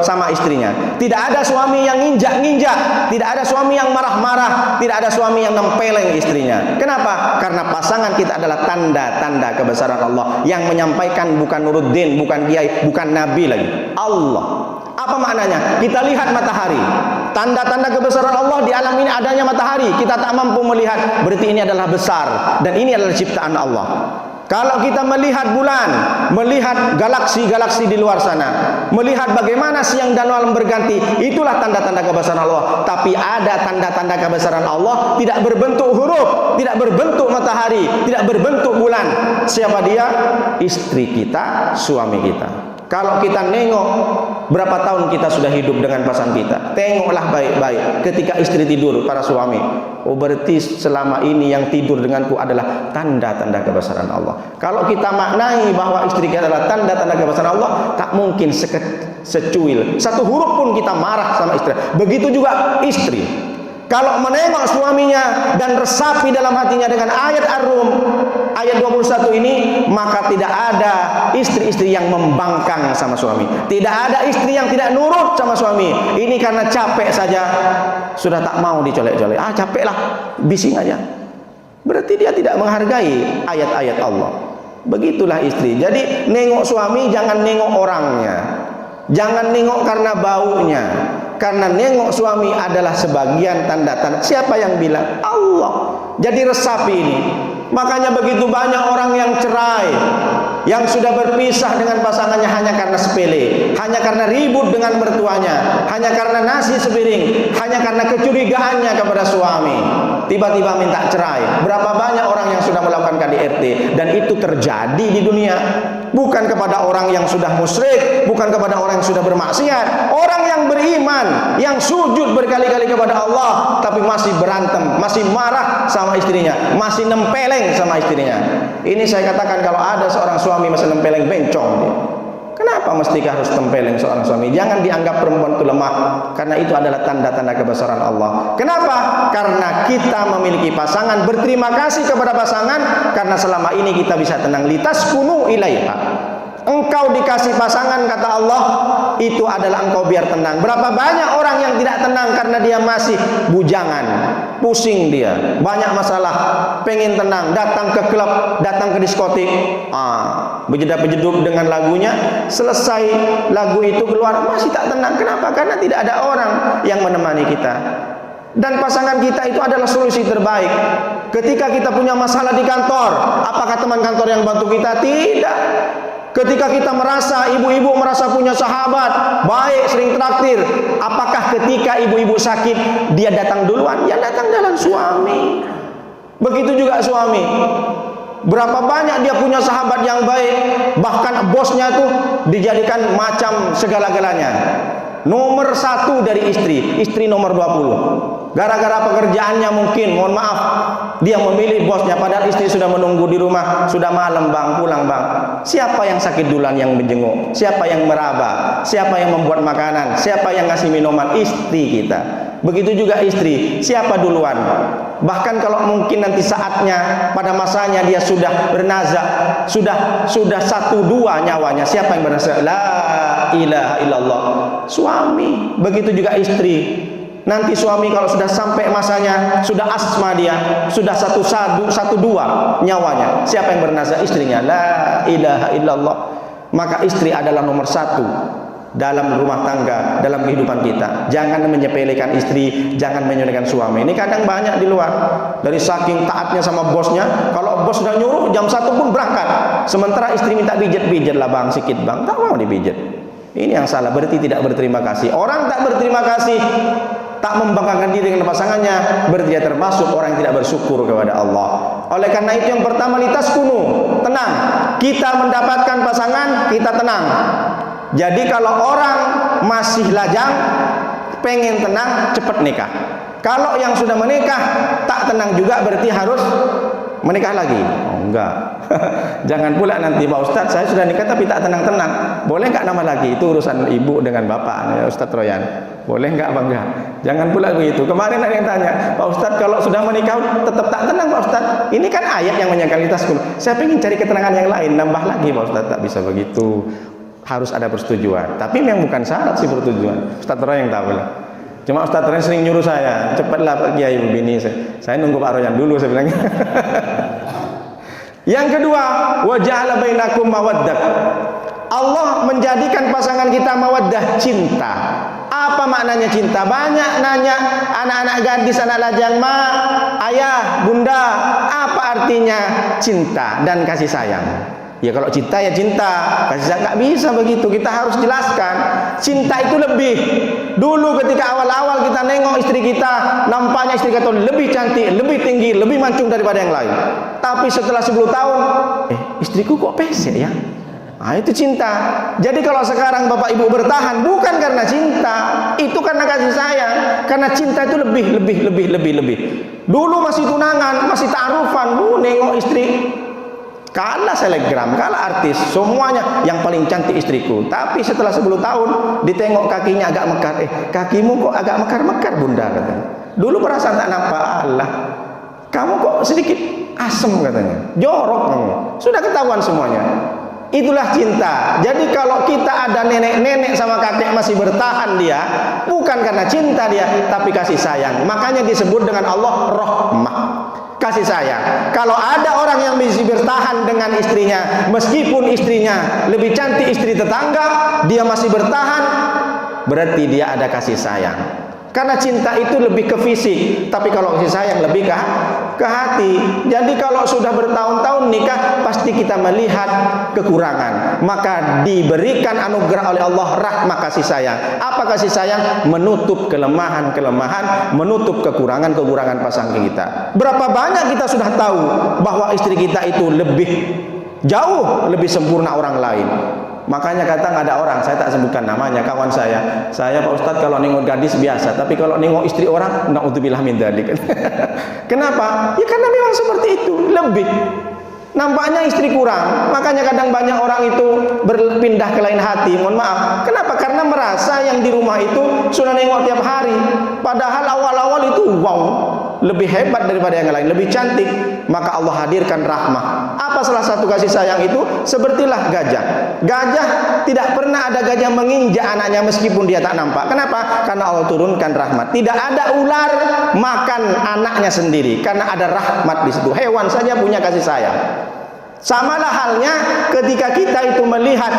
sama istrinya, tidak ada suami yang nginjak-nginjak, tidak ada suami yang marah-marah, tidak ada suami yang nempeleng istrinya. Kenapa? Karena pasangan kita adalah tanda-tanda kebesaran Allah, yang menyampaikan bukan Nuruddin, bukan kiai, bukan nabi lagi, Allah. Apa maknanya? Kita lihat matahari, tanda-tanda kebesaran Allah di alam ini adanya matahari. Kita tak mampu melihat, berarti ini adalah besar, dan ini adalah ciptaan Allah. Kalau kita melihat bulan, melihat galaksi-galaksi di luar sana, melihat bagaimana siang dan malam berganti, itulah tanda-tanda kebesaran Allah. Tapi ada tanda-tanda kebesaran Allah tidak berbentuk huruf, tidak berbentuk matahari, tidak berbentuk bulan. Siapa dia? Istri kita, suami kita. Kalau kita nengok berapa tahun kita sudah hidup dengan pasangan kita, tengoklah baik-baik ketika istri tidur, para suami, oh berarti selama ini yang tidur denganku adalah tanda-tanda kebesaran Allah. Kalau kita maknai bahwa istri kita adalah tanda-tanda kebesaran Allah, tak mungkin secuil satu huruf pun kita marah sama istri. Begitu juga istri, kalau menengok suaminya dan resapi dalam hatinya dengan ayat Ar-Rum ayat 21 ini, maka tidak ada istri-istri yang membangkang sama suami, tidak ada istri yang tidak nurut sama suami. Ini karena capek saja sudah tak mau dicolek-colek. Capek lah, bising aja. Berarti dia tidak menghargai ayat-ayat Allah. Begitulah istri. Jadi nengok suami jangan nengok orangnya, jangan nengok karena baunya, karena nengok suami adalah sebagian tanda-tanda. Siapa yang bilang? Allah. Jadi resapi ini. Makanya begitu banyak orang yang cerai, yang sudah berpisah dengan pasangannya hanya karena sepele, hanya karena ribut dengan mertuanya, hanya karena nasi sepiring, hanya karena kecurigaannya kepada suami. tiba-tiba minta cerai. Berapa banyak orang yang sudah melakukan KDRT, dan itu terjadi di dunia. Bukan kepada orang yang sudah musyrik, bukan kepada orang yang sudah bermaksiat, orang yang beriman, yang sujud berkali-kali kepada Allah, tapi masih berantem, masih marah sama istrinya, masih nempeleng sama istrinya. Ini saya katakan, kalau ada seorang suami masih nempeleng, bencong dia. Kenapa mestikah harus tempeleng seorang suami? Jangan dianggap perempuan itu lemah, karena itu adalah tanda-tanda kebesaran Allah. Kenapa? Karena kita memiliki pasangan, berterima kasih kepada pasangan, karena selama ini kita bisa tenang. Litaskunu ilaiha. Engkau dikasih pasangan, kata Allah, itu adalah engkau biar tenang. Berapa banyak orang yang tidak tenang karena dia masih bujangan, pusing dia, banyak masalah, pengen tenang, datang ke klub, datang ke diskotik, berjedap-jeduk dengan lagunya, selesai lagu itu keluar masih tak tenang. Kenapa? Karena tidak ada orang yang menemani kita. Dan pasangan kita itu adalah solusi terbaik. Ketika kita punya masalah di kantor, apakah teman kantor yang bantu kita? Tidak. Ketika kita merasa, ibu-ibu merasa punya sahabat baik, sering traktir, apakah ketika ibu-ibu sakit dia datang duluan? Ya datang jalan suami. Begitu juga suami. Berapa banyak dia punya sahabat yang baik, bahkan bosnya tuh dijadikan macam segala-galanya. Nomor 1 dari istri nomor 20. Gara-gara pekerjaannya mungkin, mohon maaf, dia memilih bosnya, padahal istri sudah menunggu di rumah, sudah malam bang, pulang bang. Siapa yang sakit duluan yang menjenguk? Siapa yang meraba? Siapa yang membuat makanan? Siapa yang ngasih minuman? Istri kita. Begitu juga istri, siapa duluan? Bahkan kalau mungkin nanti saatnya, pada masanya dia sudah bernazak, sudah 1-2 nyawanya, siapa yang bernazak? La ilaha illallah. Suami. Begitu juga istri. Nanti suami kalau sudah sampai masanya, sudah asma dia, sudah 1-2 nyawanya, siapa yang bernazak? Istrinya. La ilaha illallah. Maka istri adalah nomor 1 dalam rumah tangga, dalam kehidupan kita. Jangan menyepelekan istri, jangan menyepelekan suami. Ini kadang banyak di luar, dari saking taatnya sama bosnya, kalau bos sudah nyuruh jam 1 pun berangkat, sementara istri minta pijet lah bang, sikit bang, tak mau dipijet. Ini yang salah, berarti tidak berterima kasih. Orang tak berterima kasih, tak membanggakan diri dengan pasangannya, berarti dia termasuk orang yang tidak bersyukur kepada Allah. Oleh karena itu, yang pertama, litaskunu, tenang. Kita mendapatkan pasangan, kita tenang. Jadi kalau orang masih lajang, pengen tenang, cepat nikah. Kalau yang sudah menikah tak tenang juga, berarti harus menikah lagi. Oh enggak. Jangan pula nanti, Pak Ustadz, saya sudah nikah tapi tak tenang-tenang. Boleh enggak nama lagi? Itu urusan ibu dengan bapak, ya Ustadz Royan. Boleh enggak Bang? Enggak. Jangan pula begitu. Kemarin ada yang tanya, Pak Ustadz, kalau sudah menikah tetap tak tenang Pak Ustadz. Ini kan ayat yang menyangkalitas. Saya ingin cari keterangan yang lain, nambah lagi Pak Ustadz. Tak bisa begitu. Harus ada persetujuan. Tapi memang bukan syarat sih persetujuan. Ustadz Royan yang tahu lah. Cuma Ustadz Royan sering nyuruh saya, cepatlah pergi ya ibu bini. Saya nunggu Pak Royan dulu, saya bilang. Yang kedua, wa ja'ala bainakum mawaddah. Allah menjadikan pasangan kita mawaddah, cinta. Apa maknanya cinta? Banyak nanya anak-anak gadis, anak lajang, ma, ayah, bunda, apa artinya cinta dan kasih sayang? Ya kalau cinta ya cinta, kasih sayang nggak bisa begitu. Kita harus jelaskan, cinta itu lebih. Dulu ketika awal-awal kita nengok istri kita, nampaknya istri kita lebih cantik, lebih tinggi, lebih mancung daripada yang lain. Tapi setelah 10 tahun, istriku kok pesek ya? Nah, itu cinta. Jadi kalau sekarang bapak ibu bertahan, bukan karena cinta, itu karena kasih sayang. Karena cinta itu lebih. Dulu masih tunangan, masih ta'arufan, nengok istri, kalah selebgram, kalah artis, semuanya yang paling cantik istriku. Tapi setelah 10 tahun ditengok kakinya agak mekar. Kakimu kok agak mekar-mekar bunda, katanya. Dulu perasaan tak nampak, Allah, kamu kok sedikit asem, katanya, jorok kamu. Sudah ketahuan semuanya. Itulah cinta. Jadi kalau kita ada nenek-nenek sama kakek masih bertahan dia, bukan karena cinta dia, tapi kasih sayang. Makanya disebut dengan Allah rahmah, kasih sayang. Kalau ada orang yang masih bertahan dengan istrinya, meskipun istrinya lebih cantik istri tetangga, dia masih bertahan, berarti dia ada kasih sayang. Karena cinta itu lebih ke fisik, tapi kalau kasih sayang lebih ke hati. Jadi kalau sudah bertahun-tahun nikah, pasti kita melihat kekurangan. Maka diberikan anugerah oleh Allah rahmah kasih sayang. Apa kasih sayang? Menutup kelemahan-kelemahan, menutup kekurangan-kekurangan pasangan kita. Berapa banyak kita sudah tahu bahwa istri kita itu jauh lebih sempurna orang lain. Makanya kata nggak ada orang, saya tak sebutkan namanya, kawan saya Pak Ustadz kalau nengok gadis biasa, tapi kalau nengok istri orang, na'udzubillah min dzalik. Kenapa? Ya karena memang seperti itu, lebih nampaknya istri kurang. Makanya kadang banyak orang itu berpindah ke lain hati, mohon maaf. Kenapa? Karena merasa yang di rumah itu sudah nengok tiap hari, padahal awal-awal itu wow, lebih hebat daripada yang lain, lebih cantik. Maka Allah hadirkan rahmah. Apa salah satu kasih sayang itu? Sepertilah gajah. Gajah tidak pernah ada gajah menginjak anaknya meskipun dia tak nampak. Kenapa? Karena Allah turunkan rahmat. Tidak ada ular makan anaknya sendiri, karena ada rahmat di situ. Hewan saja punya kasih sayang. Samalah halnya ketika kita itu melihat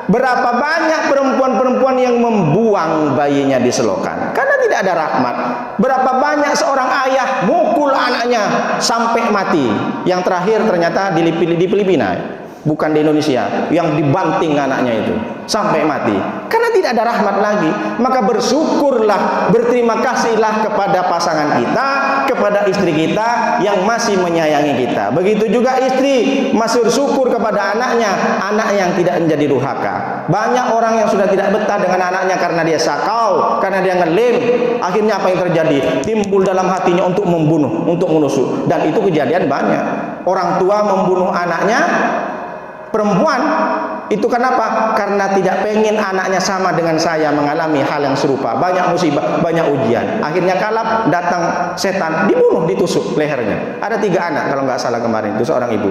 berapa banyak perempuan-perempuan yang membuang bayinya di selokan karena tidak ada rahmat. Berapa banyak seorang ayah mukul anaknya sampai mati. Yang terakhir ternyata di Filipina, bukan di Indonesia, yang dibanting anaknya itu sampai mati karena tidak ada rahmat lagi. Maka bersyukurlah, berterima kasihlah kepada pasangan kita, kepada istri kita yang masih menyayangi kita. Begitu juga istri masih bersyukur kepada anaknya, anak yang tidak menjadi durhaka. Banyak orang yang sudah tidak betah dengan anaknya karena dia sakau, karena dia ngelim. Akhirnya apa yang terjadi? Timbul dalam hatinya untuk membunuh, untuk menusuk. Dan itu kejadian banyak. Orang tua membunuh anaknya perempuan. Itu kenapa? Karena tidak pengen anaknya sama dengan saya mengalami hal yang serupa. Banyak musibah, banyak ujian. Akhirnya kalap, datang setan, dibunuh, ditusuk lehernya. Ada 3 anak kalau nggak salah kemarin, itu seorang ibu.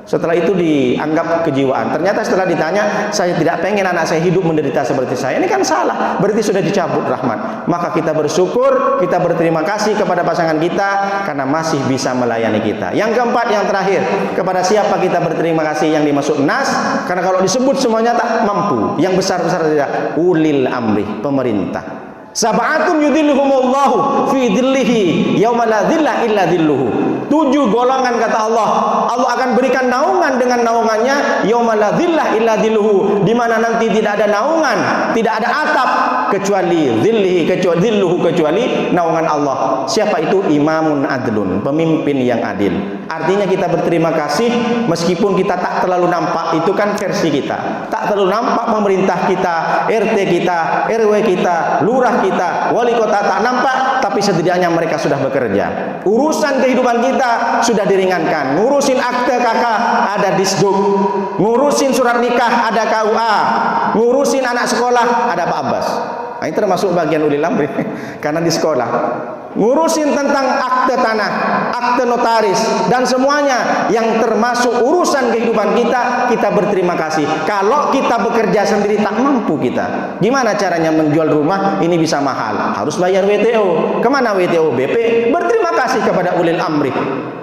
Setelah itu dianggap kejiwaan. Ternyata setelah ditanya, saya tidak pengen anak saya hidup menderita seperti saya. Ini kan salah, berarti sudah dicabut rahmat. Maka kita bersyukur, kita berterima kasih kepada pasangan kita karena masih bisa melayani kita. Yang keempat, yang terakhir, kepada siapa kita berterima kasih yang dimaksud nas? Karena kalau disebut semuanya tak mampu. Yang besar-besar tidak. Ulil amri, pemerintah. Sab'atun yudhilluhumullahu fi dhillihi yauma la dhilla illa dhilluhu. 7 golongan kata Allah, Allah akan berikan naungan dengan naungannya yauma la dhilla illa dhilluhu, di mana nanti tidak ada naungan, tidak ada atap kecuali dhillihi, kecuali dhilluhu, kecuali naungan Allah. Siapa itu? Imamun adlun, pemimpin yang adil. Artinya kita berterima kasih meskipun kita tak terlalu nampak, itu kan versi kita. Tak terlalu nampak pemerintah kita, RT kita, RW kita, lurah kita, wali kota tak nampak, tapi setidaknya mereka sudah bekerja. Urusan kehidupan kita sudah diringankan. Ngurusin akte kakak ada Disduk, ngurusin surat nikah ada KUA, ngurusin anak sekolah ada Pak Abbas. Nah, ini termasuk bagian ulil amri karena di sekolah. Ngurusin tentang akte tanah, akte notaris, dan semuanya yang termasuk urusan kehidupan kita, kita berterima kasih. Kalau kita bekerja sendiri tak mampu kita. Gimana caranya menjual rumah? Ini bisa mahal, harus bayar WTO. Kemana WTO? BP. Berterima kasih kepada ulil amri.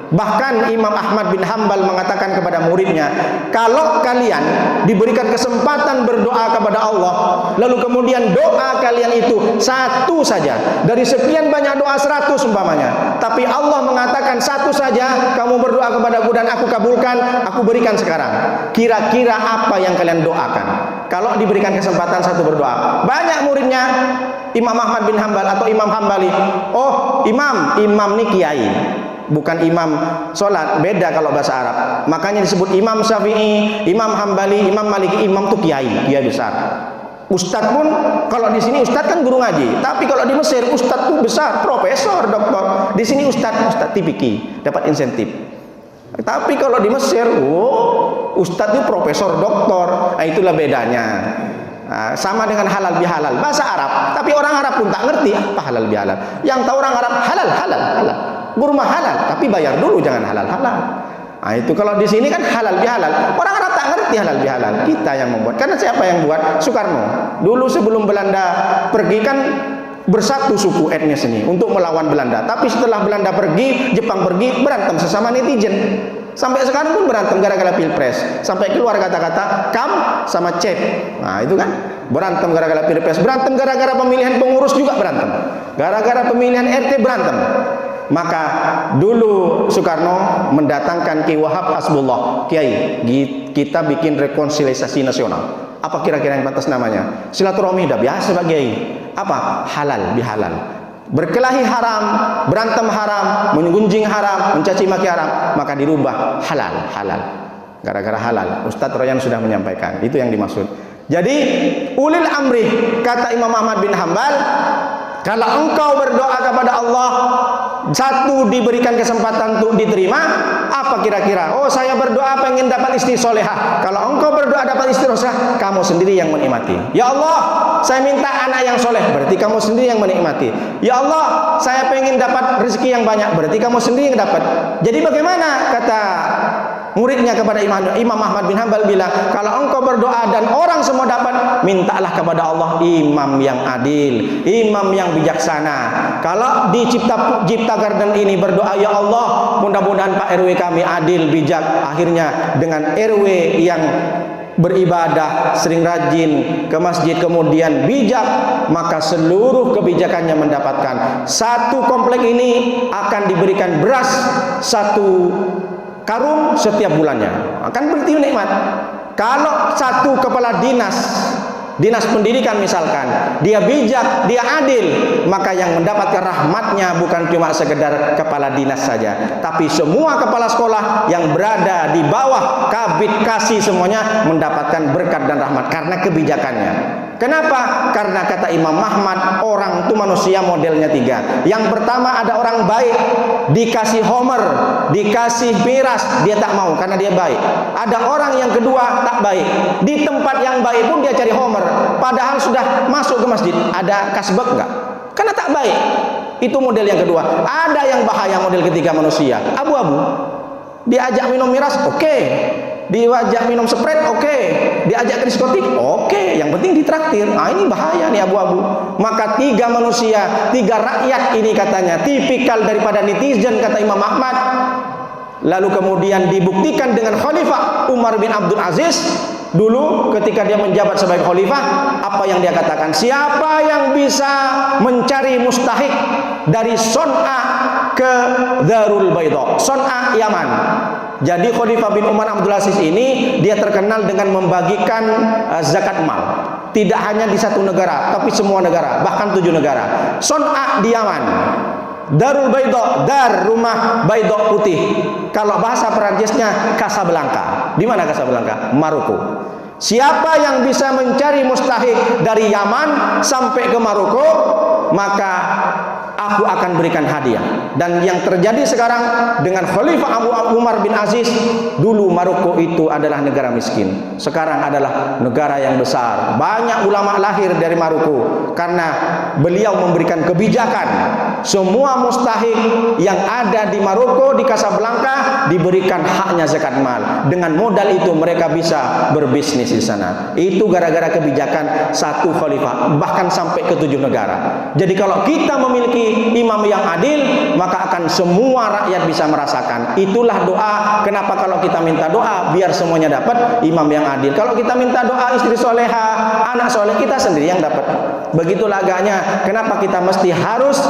Bahkan Imam Ahmad bin Hambal mengatakan kepada muridnya, kalau kalian diberikan kesempatan berdoa kepada Allah, lalu kemudian doa kalian itu satu saja dari sekian banyak doa 100 umpamanya, tapi Allah mengatakan satu saja kamu berdoa kepadaku dan aku kabulkan, aku berikan sekarang. Kira-kira apa yang kalian doakan kalau diberikan kesempatan satu berdoa? Banyak muridnya Imam Ahmad bin Hambal atau Imam Hambali, oh imam nih kiai, bukan imam sholat, beda kalau bahasa Arab. Makanya disebut Imam Syafi'i, Imam Hambali, Imam Maliki. Imam itu kiai besar. Ustadz pun, kalau di sini ustadz kan guru ngaji, tapi kalau di Mesir ustadz itu besar, profesor, doktor. Di sini ustadz tipiki, dapat insentif. Tapi kalau di Mesir, ustadz itu profesor, doktor. Nah, itulah bedanya. Nah, sama dengan halal bihalal, bahasa Arab, tapi orang Arab pun tak ngerti apa halal bihalal. Yang tahu orang Arab halal. Kurma halal, tapi bayar dulu, jangan halal. Nah, itu kalau di sini kan halal bihalal. Orang Arab tak ngerti halal bihalal. Kita yang membuat. Karena siapa yang buat? Soekarno. Dulu sebelum Belanda pergi kan bersatu suku etnis ini untuk melawan Belanda. Tapi setelah Belanda pergi, Jepang pergi, berantem sesama netizen. Sampai sekarang pun berantem gara-gara pilpres. Sampai keluar kata-kata kam sama cep. Nah, itu kan berantem gara-gara pilpres, berantem gara-gara pemilihan pengurus juga berantem. Gara-gara pemilihan RT berantem. Maka dulu Soekarno mendatangkan Ki Wahab Hasbullah, Kiai, kita bikin rekonsiliasi nasional. Apa kira-kira yang pantas namanya? Silaturahmi dah biasa Pak Kiai. Apa? Halal bihalal. Berkelahi haram, berantem haram, menggunjing haram, mencaci maki haram, maka dirubah halal. Gara-gara halal. Ustadz Royan sudah menyampaikan, itu yang dimaksud. Jadi ulil amri, kata Imam Ahmad bin Hambal, kalau engkau berdoa kepada Allah, satu diberikan kesempatan untuk diterima, apa kira-kira? Oh, saya berdoa pengen dapat istri solehah. Kalau engkau berdoa dapat istri solehah, kamu sendiri yang menikmati. Ya Allah, saya minta anak yang soleh, berarti kamu sendiri yang menikmati. Ya Allah, saya pengen dapat rezeki yang banyak, berarti kamu sendiri yang dapat. Jadi bagaimana? Kata muridnya kepada Imam Ahmad bin Hambal bilang, kalau engkau berdoa dan orang semua dapat, mintalah kepada Allah imam yang adil, imam yang bijaksana. Kalau di Cipta Garden ini berdoa, ya Allah, mudah-mudahan Pak RW kami adil, bijak. Akhirnya dengan RW yang beribadah, sering rajin ke masjid, kemudian bijak, maka seluruh kebijakannya mendapatkan. Satu komplek ini akan diberikan beras 1 karung setiap bulannya, akan berarti nikmat. Kalau satu kepala dinas pendidikan misalkan, dia bijak, dia adil, maka yang mendapatkan rahmatnya bukan cuma sekedar kepala dinas saja, tapi semua kepala sekolah yang berada di bawah kabit kasih semuanya mendapatkan berkat dan rahmat karena kebijakannya. Kenapa? Karena kata Imam Ahmad, orang itu manusia modelnya 3. Yang pertama ada orang baik, dikasih homer, dikasih miras, dia tak mau karena dia baik. Ada orang yang kedua tak baik, di tempat yang baik pun dia cari homer, padahal sudah masuk ke masjid. Ada kasbek enggak? Karena tak baik. Itu model yang kedua. Ada yang bahaya model ketiga manusia, abu-abu. Diajak minum miras, oke. Diajak minum Sprite, oke. Diajak ke diskotik, oke. Yang penting ditraktir. Nah, ini bahaya nih abu-abu. Maka 3 manusia, 3 rakyat ini katanya tipikal daripada netizen, kata Imam Ahmad. Lalu kemudian dibuktikan dengan Khalifah Umar bin Abdul Aziz. Dulu ketika dia menjabat sebagai khalifah, apa yang dia katakan? Siapa yang bisa mencari mustahik dari Son'a ke Darul Baydha, Son'a Yaman. Jadi Khalifah bin Umar Abdul Aziz ini dia terkenal dengan membagikan zakat mal. Tidak hanya di satu negara, tapi semua negara, bahkan 7 negara. Son'a di Yaman, Darul Baydha, dar rumah Baydha putih. Kalau bahasa Perancisnya Casablanca. Di mana Casablanca? Maroko. Siapa yang bisa mencari mustahik dari Yaman sampai ke Maroko, maka aku akan berikan hadiah. Dan yang terjadi sekarang dengan Khalifah Abu Umar bin Aziz, dulu Maroko itu adalah negara miskin, sekarang adalah negara yang besar. Banyak ulama lahir dari Maroko karena beliau memberikan kebijakan. Semua mustahik yang ada di Maroko, di Casablanca, diberikan haknya zakat mal. Dengan modal itu mereka bisa berbisnis di sana. Itu gara-gara kebijakan satu khalifah, bahkan sampai ke 7 negara. Jadi kalau kita memiliki imam yang adil, maka akan semua rakyat bisa merasakan. Itulah doa. Kenapa kalau kita minta doa biar semuanya dapat imam yang adil. Kalau kita minta doa istri soleha, anak soleh, kita sendiri yang dapat. Begitulah agaknya. Kenapa kita mesti harus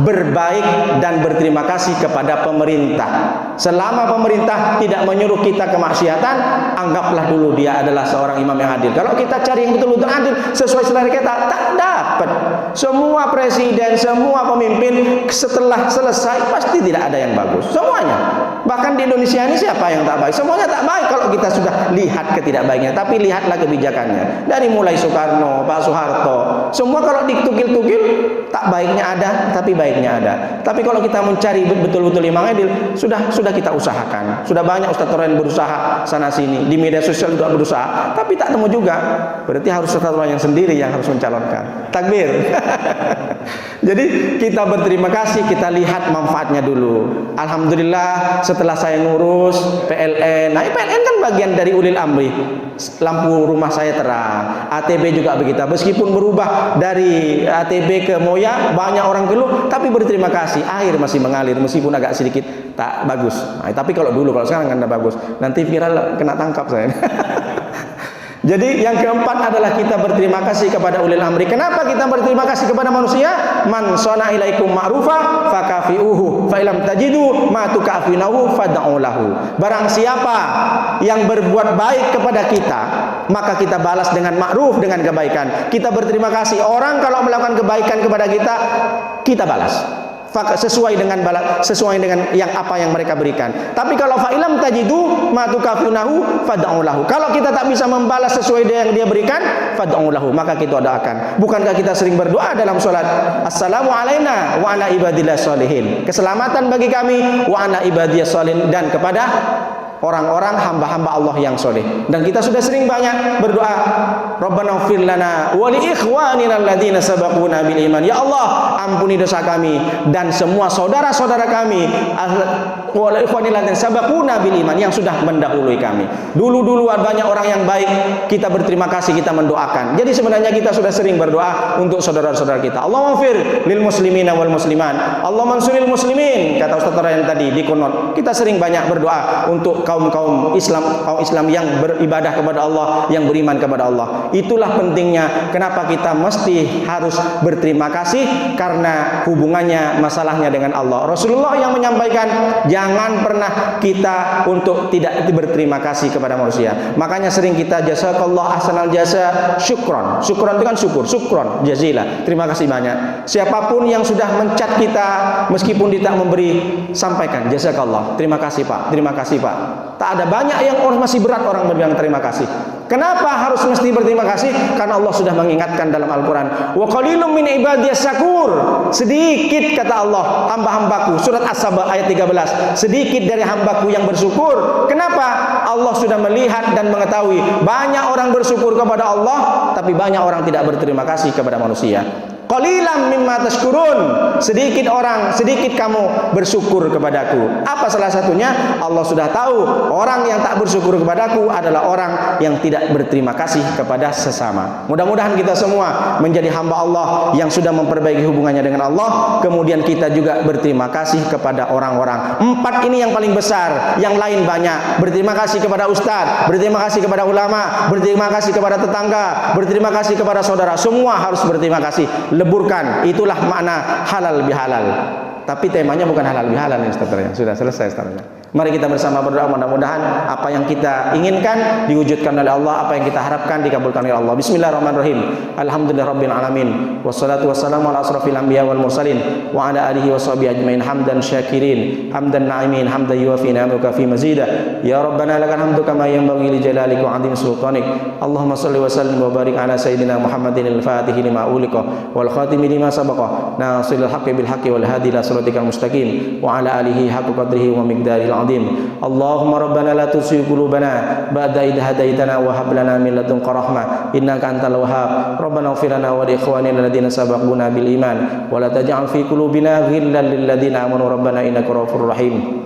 berbaik dan berterima kasih kepada pemerintah. Selama pemerintah tidak menyuruh kita kemaksiatan, anggaplah dulu dia adalah seorang imam yang adil. Kalau kita cari yang betul-betul adil sesuai selera kita, tak dapat. Semua presiden, semua pemimpin setelah selesai pasti tidak ada yang bagus. Semuanya. Bahkan di Indonesia ini siapa yang tak baik? Semuanya tak baik kalau kita sudah lihat ketidakbaiknya. Tapi lihatlah kebijakannya. Dari mulai Soekarno, Pak Soeharto, semua kalau ditukil-tukil tak baiknya ada, tapi baiknya ada. Tapi kalau kita mencari betul-betul imam adil, sudah kita usahakan. Sudah banyak Ustaz Toren berusaha sana sini, di media sosial juga berusaha, tapi tak temu juga. Berarti harus Ustaz Toren yang sendiri yang harus mencalonkan. Takbir. Jadi kita berterima kasih, kita lihat manfaatnya dulu. Alhamdulillah setelah saya ngurus PLN. Nah, PLN kan bagian dari ulil amri. Lampu rumah saya terang. ATB juga begitu. Meskipun berubah dari ATB ke Moya, banyak orang keluh, tapi berterima kasih. Air masih mengalir meskipun agak sedikit tak bagus. Nah, tapi kalau dulu, kalau sekarang kan tak bagus. Nanti viral kena tangkap saya. Jadi yang keempat adalah kita berterima kasih kepada ulil amri. Kenapa kita berterima kasih kepada manusia? Man shana ilaikum ma'rufa fakafi'uhu fa illam tajidu ma tukafinahu fad'u lahu. Barang siapa yang berbuat baik kepada kita, maka kita balas dengan ma'ruf, dengan kebaikan. Kita berterima kasih. Orang kalau melakukan kebaikan kepada kita, kita balas sesuai dengan yang apa yang mereka berikan. Tapi kalau fa'ilam tajidu ma tukafunahu fad'u lahu. Kalau kita tak bisa membalas sesuai dengan yang dia berikan, fad'u lahu, maka kita doakan. Bukankah kita sering berdoa dalam salat? Assalamu alaina wa ala ibadillah sholihin. Keselamatan bagi kami wa ala ibadillah sholihin, dan kepada orang-orang hamba-hamba Allah yang soleh. Dan kita sudah sering banyak berdoa, Rabbana ighfir lana wa li ikhwanina alladziina sabaquna bil iman. Ya Allah, ampuni dosa kami dan semua saudara-saudara kami, wa li ikhwanina alladziina sabaquna bil iman, yang sudah mendahului kami. Dulu-dulu banyak orang yang baik, kita berterima kasih, kita mendoakan. Jadi sebenarnya kita sudah sering berdoa untuk saudara-saudara kita. Allahumma ighfir lil muslimina wal muslimat, Allahumma ansuril muslimin, kata Ustaz yang tadi di kunut. Kita sering banyak berdoa untuk kaum Islam yang beribadah kepada Allah, yang beriman kepada Allah. Itulah pentingnya kenapa kita mesti harus berterima kasih, karena hubungannya, masalahnya dengan Allah. Rasulullah yang menyampaikan jangan pernah kita untuk tidak berterima kasih kepada manusia. Makanya sering kita jazakallah ahsanal jasa syukron. Syukron itu kan syukur. Syukron jazilah, terima kasih banyak. Siapapun yang sudah mencat kita meskipun tidak memberi, sampaikan jazakallah, terima kasih Pak, terima kasih Pak. Tak ada, banyak yang orang masih berat orang berbilang terima kasih. Kenapa harus mesti berterima kasih? Karena Allah sudah mengingatkan dalam Al-Quran, wa qalilum min ibadiyas syakur. Sedikit, kata Allah, hamba-hambaku, surat As-Saba ayat 13, sedikit dari hambaku yang bersyukur. Kenapa? Allah sudah melihat dan mengetahui banyak orang bersyukur kepada Allah, tapi banyak orang tidak berterima kasih kepada manusia. Qalilan mimma tashkurun, sedikit orang, sedikit kamu bersyukur kepadaku. Apa salah satunya? Allah sudah tahu orang yang tak bersyukur kepadaku adalah orang yang tidak berterima kasih kepada sesama. Mudah-mudahan kita semua menjadi hamba Allah yang sudah memperbaiki hubungannya dengan Allah. Kemudian kita juga berterima kasih kepada orang-orang. 4 ini yang paling besar, yang lain banyak. Berterima kasih kepada ustaz, berterima kasih kepada ulama, berterima kasih kepada tetangga, berterima kasih kepada saudara. Semua harus berterima kasih. Leburkan, itulah makna halal bihalal. Tapi temanya bukan halal bihalal, Ustaz, yang sudah selesai, Ustaz. Mari kita bersama berdoa, mudah-mudahan apa yang kita inginkan diwujudkan oleh Allah, apa yang kita harapkan dikabulkan oleh Allah. Bismillahirrahmanirrahim. Alhamdulillahirabbil alamin. Wassalatu wassalamu ala asrofil anbiya wal mursalin wa ala alihi washabihi ajmain, hamdan syakirin, hamdan na'imin, hamdan yuwafi ni'amaka fi mazida. Ya Rabbana lakal hamdu kama yanbaghi li jalalika wa 'azimi sultanik. Allahumma shalli wa sallim wa barik ala sayyidina Muhammadin al-Fatih lima uliqa wal khatimi lima sabaqa, nasiril haqqi bil haqqi wal hadi ila siratikal mustaqim wa ala alihi haqqa qadrihi wa miqdaril azim. Allahumma rabbana la tuzigh qulubana ba'da idh hadaitana wa hab lana min ladunka rahmah innaka antal wahhab. Rabbana ighfir lana wa li ikhwanina alladziina sabaquna bil iman wa la taj'al fi qulubina ghillan lil ladziina amanu rabbana innaka ra'ufur rahim.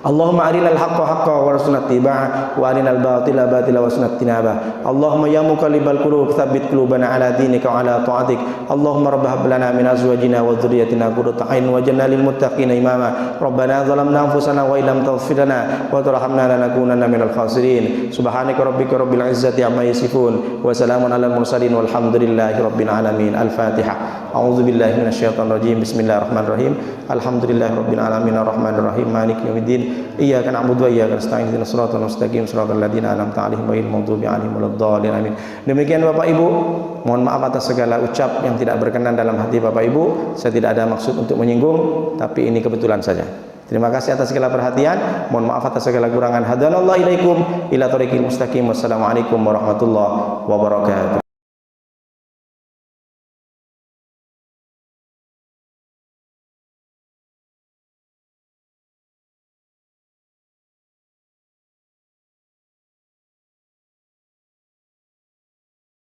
Allahumma arinal haqqa haqqan warzuqna ittiba'ah wa arinal batila batila warzuqna ijtinabah. Allahumma ya muqallibal qulub tsabbit qulubana ala dinika wa ala ta'atik. Allahumma rabb hab lana min azwajina wa dhurriyyatina qurrata a'yun waj'alna lil muttaqina imama. Rabbana zalamna anfusana wa illam taghfir lana wa tarhamna lanakunanna minal khasirin. Subhanaka rabbika rabbil izzati amma yasifun wa salamun alal mursalin walhamdulillahi rabbil alamin. Al-Fatihah. A'udzu billahi minasyaitonir rajim. Bismillahirrahmanirrahim. Alhamdulillahi rabbil alamin arrahmanir rahim maliki yaumiddin. Iyyaka na'budu wa iyyaka nasta'in ihdinas siratal mustaqim siratal ladzina an'amta 'alaihim ghairil maghdubi 'alaihim waladdallin amin. Demikian Bapak Ibu, mohon maaf atas segala ucap yang tidak berkenan dalam hati Bapak Ibu. Saya tidak ada maksud untuk menyinggung, tapi ini kebetulan saja. Terima kasih atas segala perhatian, mohon maaf atas segala kurangan. Hadanallahu ilaikum ila thoriqil mustaqim. Wassalamualaikum warahmatullahi wabarakatuh.